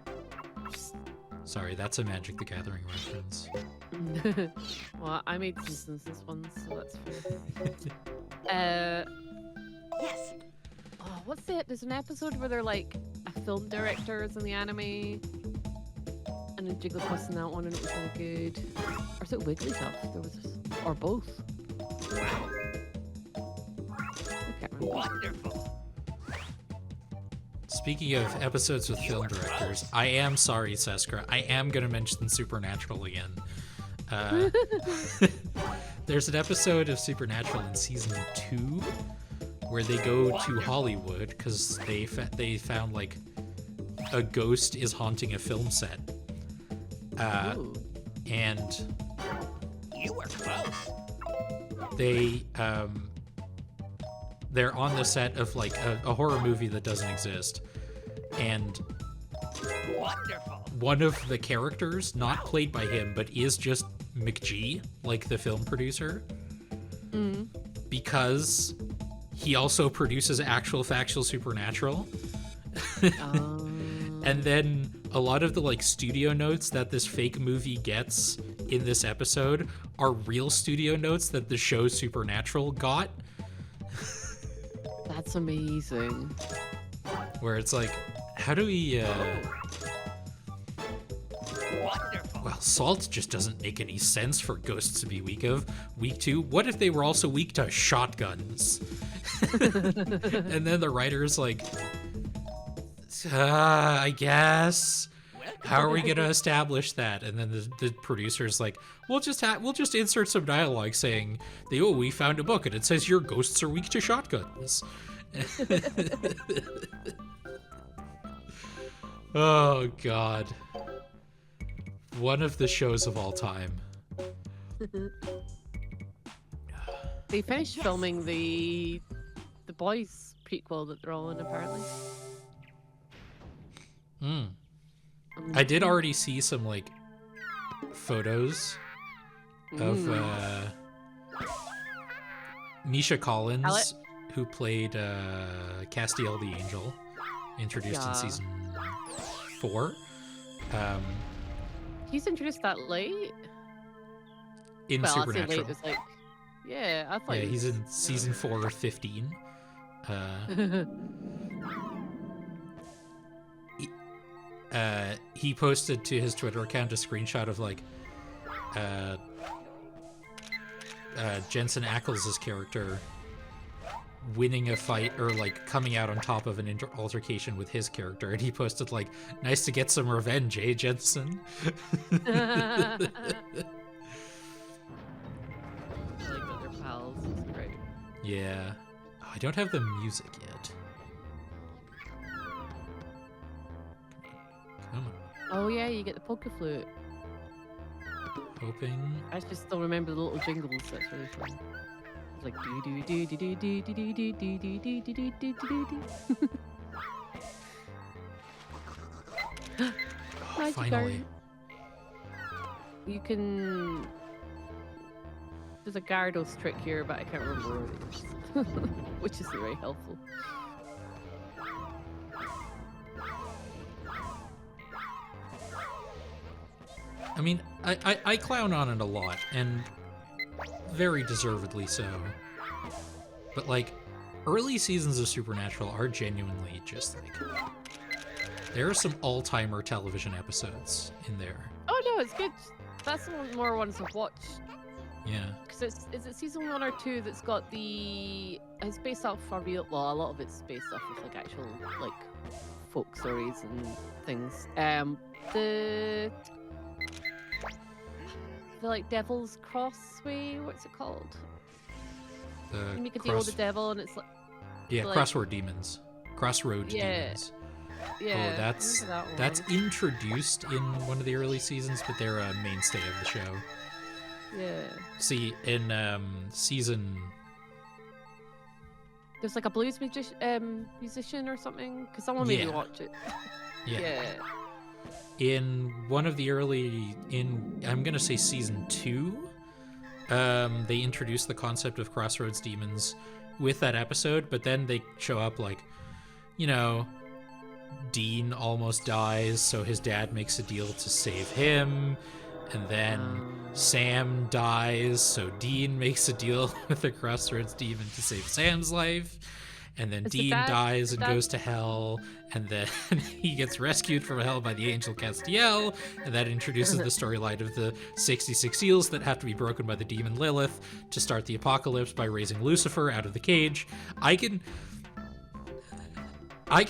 Sorry, that's a Magic the Gathering reference. Well, I made Simpsons ones, so that's fair. Yes. Oh, what's it? There's an episode where they're like film directors in the anime, and then Jigglypuff's in that one, and it was really good. Or is it Wigglytuff? There was, or both. Wow. I can't remember. Wonderful. Speaking of episodes with film directors, I am sorry, Seskra. I am going to mention Supernatural again. There's an episode of Supernatural in season 2 where they go to Hollywood because they found a ghost is haunting a film set. Ooh. And You were close. they're on the set of a horror movie that doesn't exist, and Wonderful. one of the characters, not played by him, but is just McG, the film producer, because he also produces actual factual Supernatural. And then a lot of the studio notes that this fake movie gets in this episode are real studio notes that the show Supernatural got, That's amazing. where it's How do we, Wonderful. well, Salt just doesn't make any sense for ghosts to be weak to. What if they were also weak to shotguns? And then the writer's like, I guess. How are we going to establish that? And then the producer's like, we'll just insert some dialogue saying, we found a book and it says your ghosts are weak to shotguns. Oh God. One of the shows of all time. They finished filming the Boys prequel that they're all in, apparently. I did already see some like photos of Misha Collins, who played Castiel the Angel, introduced in season 4. He's introduced that late? In Well, I'll say Supernatural. late, it's like, yeah, I thought Yeah, he's in season 4 or 15. He posted to his Twitter account a screenshot of like Jensen Ackles' character winning a fight or like coming out on top of an altercation with his character, and he posted like, "Nice to get some revenge, eh, Jensen?" I like that they're pals. It's great. Yeah. Oh, I don't have the music yet. Come on. Oh yeah, you get the poker flute. Hoping. I just still remember the little jingles. That's really fun. It's like do do do do do do do do do do do do do do do do. Oh, finally. You can. There's a Gyarados trick here, but I can't remember what it is, which is very helpful. I mean, I clown on it a lot, and very deservedly so. But, like, early seasons of Supernatural are genuinely just, like... There are some all-timer television episodes in there. Oh no, it's good. That's the more ones I've watched. Yeah. Because is it season 1 or 2 that's got the... It's based off a real... Well, a lot of it's based off of, like, actual, like, folk stories and things. The like Devil's Crossway, what's it called? You make a deal with the devil and it's like... Yeah, like, Crossroad Demons. Crossroad Demons. Yeah. Oh, that's that one. that's introduced in one of the early seasons, but they're a mainstay of the show. Yeah. See, in season... There's like a blues musician or something, because someone made me watch it. Yeah. In one of the early, I'm gonna say season 2, they introduced the concept of Crossroads Demons with that episode, but then they show up like, you know, Dean almost dies, so his dad makes a deal to save him, and then Sam dies, so Dean makes a deal with the Crossroads Demon to save Sam's life. And then Dean dies and goes to hell, and then he gets rescued from hell by the angel Castiel, and that introduces the storyline of the 66 seals that have to be broken by the demon Lilith to start the apocalypse by raising Lucifer out of the cage. I can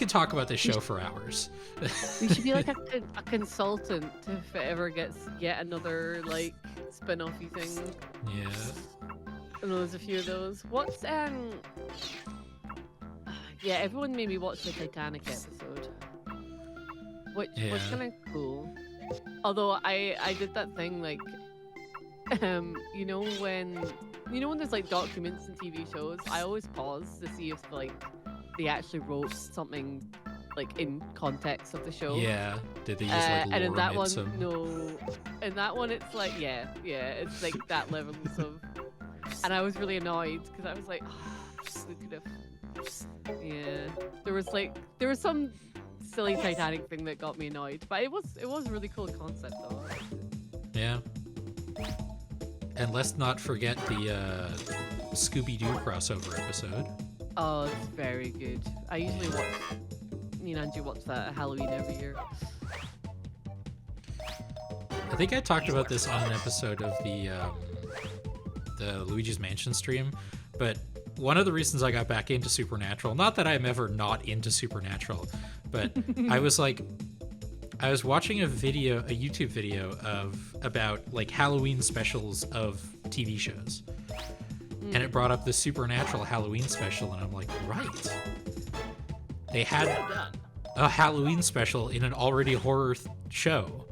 talk about this show for hours. We should be like a consultant if it ever gets yet another like spin-offy thing. Yeah. I know there's a few of those. What's yeah, everyone made me watch the Titanic episode, which was kind of cool. Although I did that thing like, you know when there's like documents and TV shows, I always pause to see if like they actually wrote something like in context of the show. Yeah. Did they use like lore and in that and one, some... no. In that one, it's like it's like that level of. And I was really annoyed because I was like, we could have. Yeah, there was some silly Titanic thing that got me annoyed, but it was a really cool concept though. Yeah. And let's not forget the Scooby-Doo crossover episode. Oh, it's very good. I usually watch. me and Angie watch that at Halloween every year. I think I talked about this on an episode of the Luigi's Mansion stream, but one of the reasons I got back into Supernatural, not that I'm ever not into Supernatural, but I was watching a YouTube video about like Halloween specials of TV shows. And it brought up the Supernatural Halloween special, and I'm like, right. They had Well done. a Halloween special in an already horror show.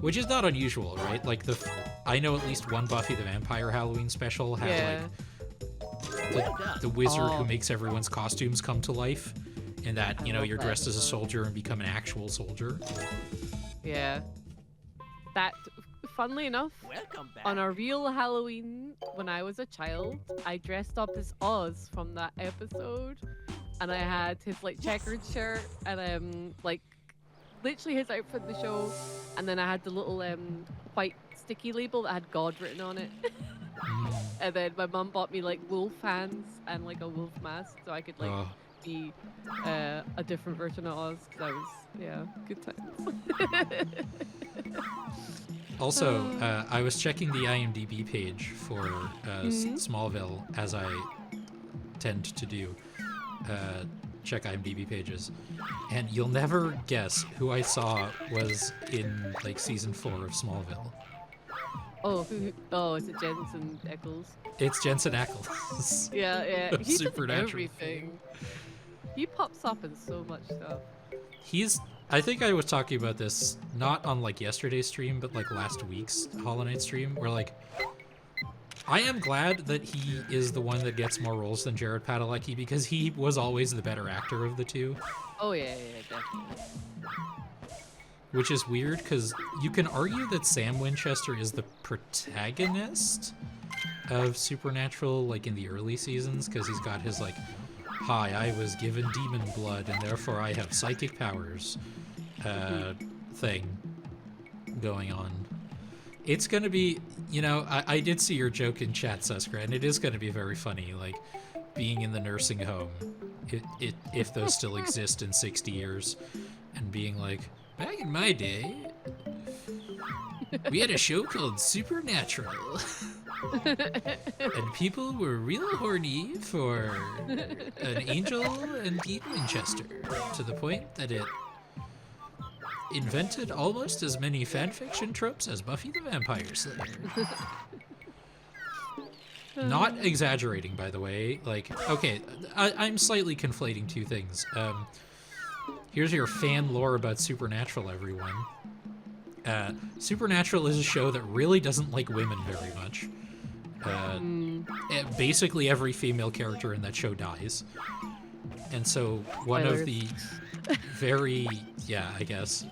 Which is not unusual, right? Like I know at least one Buffy the Vampire Halloween special had like the wizard who makes everyone's costumes come to life, and that, you know, you're dressed as a soldier and become an actual soldier. Yeah. That, funnily enough, Welcome back. on our real Halloween when I was a child, I dressed up as Oz from that episode, and I had his like checkered shirt and like literally his outfit in the show, and then I had the little white sticky label that had God written on it. And then my mum bought me like wolf hands and like a wolf mask so I could like be a different version of Oz, because I was good times. Also, I was checking the IMDb page for Smallville, as I tend to do. Check IMDb pages, and you'll never guess who I saw was in like season 4 of Smallville. Oh, is it Jensen Ackles? It's Jensen Ackles. Yeah. He's Supernatural. everything. He pops up in so much stuff. I think I was talking about this not on like yesterday's stream, but like last week's Hollow Knight stream, where like I am glad that he is the one that gets more roles than Jared Padalecki, because he was always the better actor of the two. Oh yeah, definitely. Which is weird, because you can argue that Sam Winchester is the protagonist of Supernatural, like in the early seasons, because he's got his like, hi, I was given demon blood and therefore I have psychic powers thing going on. It's going to be, you know, I did see your joke in chat, Suskra, and it is going to be very funny, like being in the nursing home, if those still exist in 60 years, and being like, back in my day, we had a show called Supernatural. And people were real horny for an angel and Dean Winchester, to the point that it invented almost as many fanfiction tropes as Buffy the Vampire Slayer. Not exaggerating, by the way. Like, okay, I'm slightly conflating two things. Here's your fan lore about Supernatural, everyone. Supernatural is a show that really doesn't like women very much. Basically every female character in that show dies. And so one of the very, I guess,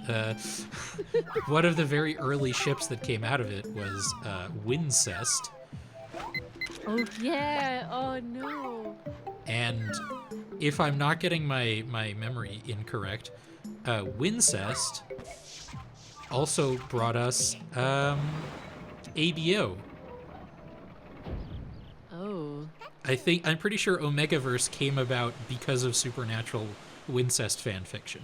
one of the very early ships that came out of it was Wincest. Oh yeah, oh no. And if I'm not getting my memory incorrect, Wincest also brought us ABO. Oh. I'm pretty sure Omegaverse came about because of Supernatural Wincest fanfiction.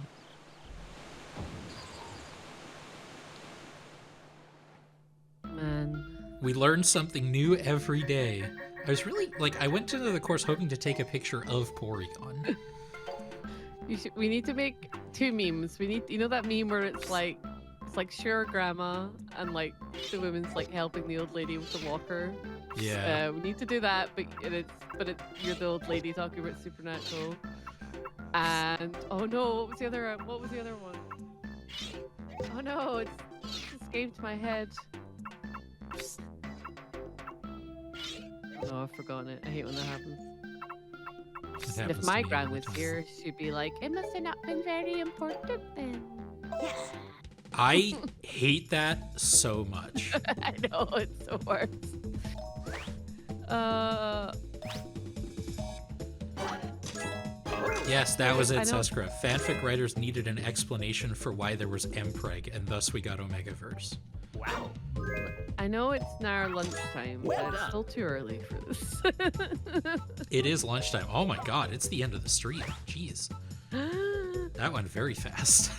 Man. We learned something new every day. I was really, like, I went into the course hoping to take a picture of Porygon. We need to make 2 memes. We need, you know that meme where it's like sure grandma and like the woman's like helping the old lady with the walker. Yeah. We need to do that, but you're the old lady talking about Supernatural. And oh no, what was the other one? Oh no, it's escaped my head. Oh, I've forgotten it. I hate when that happens. It And happens if to my me gran all the was time. here, she'd be like, it must have not been very important then. I hate that so much. I know, it's the worst. Yes, that was it, I know. Suskra. Fanfic writers needed an explanation for why there was Mpreg, and thus we got Omegaverse. Wow. I know it's now lunchtime, but Well it's done. still too early for this. It is lunchtime. Oh my god, it's the end of the stream. Jeez. That went very fast.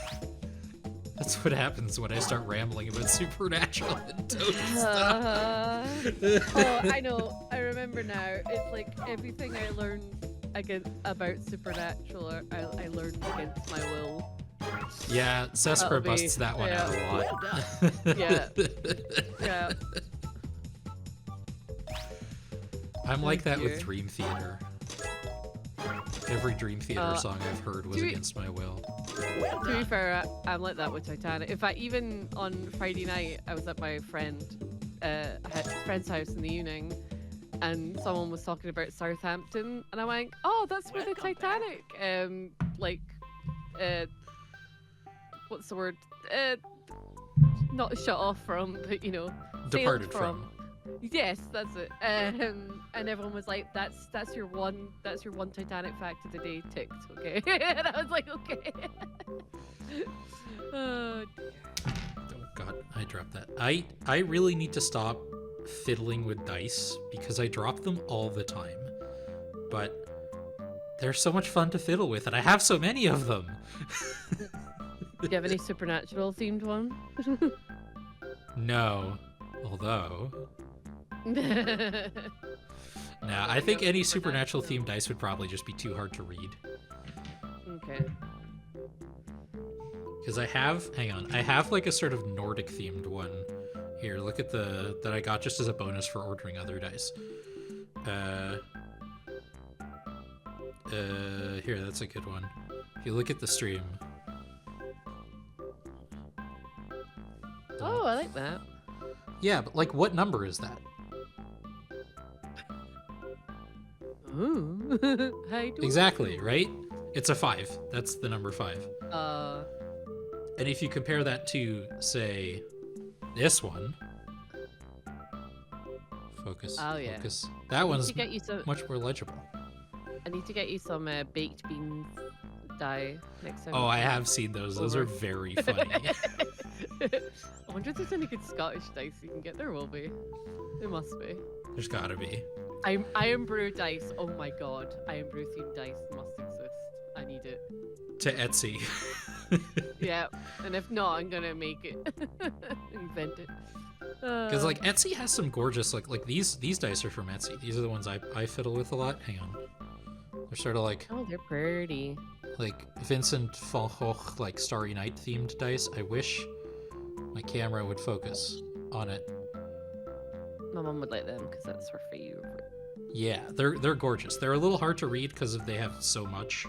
That's what happens when I start rambling about supernatural and toad stuff. Oh, I know. I remember now. It's like everything I learned about supernatural, I learned against my will. Yeah, Cesper That'll be- busts that one out a yeah. lot. Well done. Yeah. Yeah. I'm like that with dear. Dream Theater. Every Dream Theater song I've heard was do we- against my will. Well To be done. fair, I'm like that with Titanic. In fact, even on Friday night, I was at my friend's house in the evening, and someone was talking about Southampton, and I went, "Oh, that's where the Welcome Titanic, what's the word? Not shut off from, but sailed Departed from. Yes, that's it. And everyone was like, "That's your one Titanic fact of the day ticked." Okay, and I was like, "Okay." Oh, Oh god, I dropped that. I really need to stop fiddling with dice because I drop them all the time. But they're so much fun to fiddle with, and I have so many of them. do you have any supernatural themed one? No. Although, Okay. nah, I think any supernatural themed dice would probably just be too hard to read. Because I have like a sort of Nordic themed one. Here, look at that I got just as a bonus for ordering other dice. Here, that's a good one. If you look at the stream. Oh, I like that. Yeah, but like what number is that? Ooh. I don't Exactly, right? It's a 5. That's the number 5. know. And if you compare that to, say, this one. Focus. Oh, yeah. Focus. That one's to get you some. much more legible. I need to get you some baked beans dye next time. Oh, I have seen those. Those are Over. very funny. I wonder if there's any good Scottish dice you can get. There will be. There must be. There's gotta be. Iron Brew dice. Oh my god. Iron Brew themed dice must exist. I need it. To Etsy. Yeah. And if not, I'm gonna make it. Invent it. Because like Etsy has some gorgeous like these dice are from Etsy. These are the ones I fiddle with a lot. Hang on. They're sort of like Oh, they're pretty. Vincent van Gogh like Starry Night themed dice. I wish my camera would focus on it. My mom would like them because that's her favorite. Yeah, they're gorgeous. They're a little hard to read because they have so much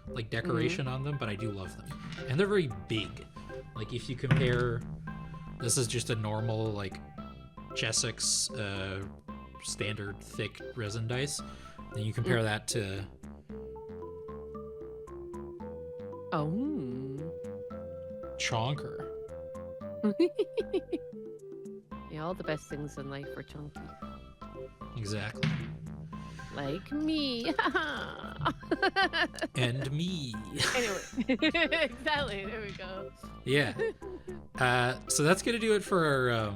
like decoration on them, but I do love them. And they're very big. Like if you compare, this is just a normal like Chessex standard thick resin dice. Then you compare that to Oh. Chonker. Yeah, all the best things in life are chunky. Exactly. Like me. And me. Anyway. Exactly. There we go. Yeah. So that's going to do it for our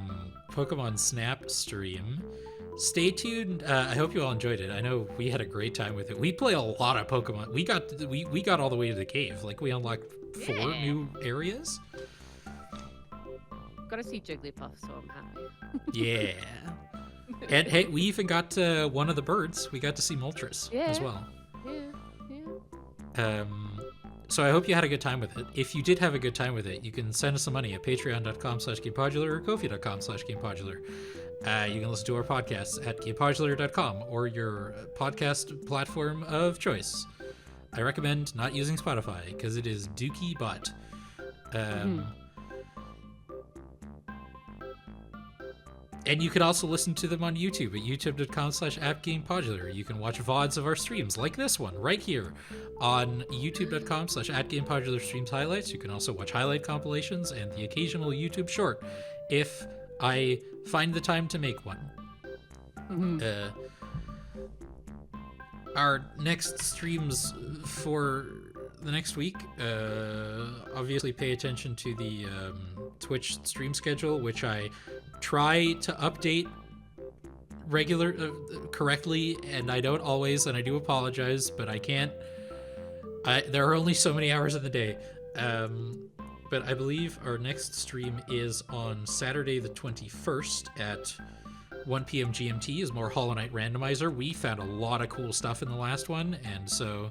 Pokemon Snap stream. Stay tuned. I hope you all enjoyed it. I know we had a great time with it. We play a lot of Pokemon. We got all the way to the cave. Like we unlocked 4 Yeah. new areas. Gotta see Jigglypuff, so I'm happy. Yeah. And hey, we even got one of the birds. We got to see Moltres as Yeah. well. Yeah. So I hope you had a good time with it. If you did have a good time with it, you can send us some money at patreon.com/Gamepodular or ko-fi.com/Gamepodular. You can listen to our podcasts at gamepodular.com or your podcast platform of choice. I recommend not using Spotify because it is dookie butt. And you can also listen to them on YouTube at youtube.com/@Gamepodular. You can watch VODs of our streams like this one right here on youtube.com/@Gamepodular streams highlights. You can also watch highlight compilations and the occasional YouTube short if I find the time to make one. Our next streams for the next week, obviously pay attention to the Twitch stream schedule, which I try to update correctly, and I don't always, and I do apologize, but I can't There are only so many hours in the day. But I believe our next stream is on Saturday the 21st at 1 p.m. GMT is more Hollow Knight Randomizer. We found a lot of cool stuff in the last one, and so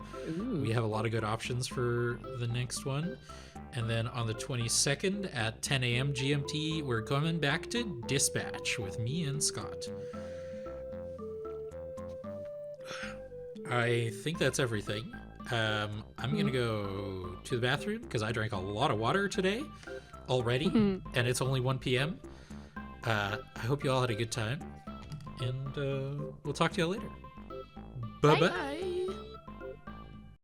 we have a lot of good options for the next one. And then on the 22nd at 10 a.m. GMT, we're coming back to Dispatch with me and Scott. I think that's everything. I'm going to go to the bathroom because I drank a lot of water today already, and it's only 1 p.m. I hope you all had a good time, and we'll talk to you all later. Bye-bye. Bye.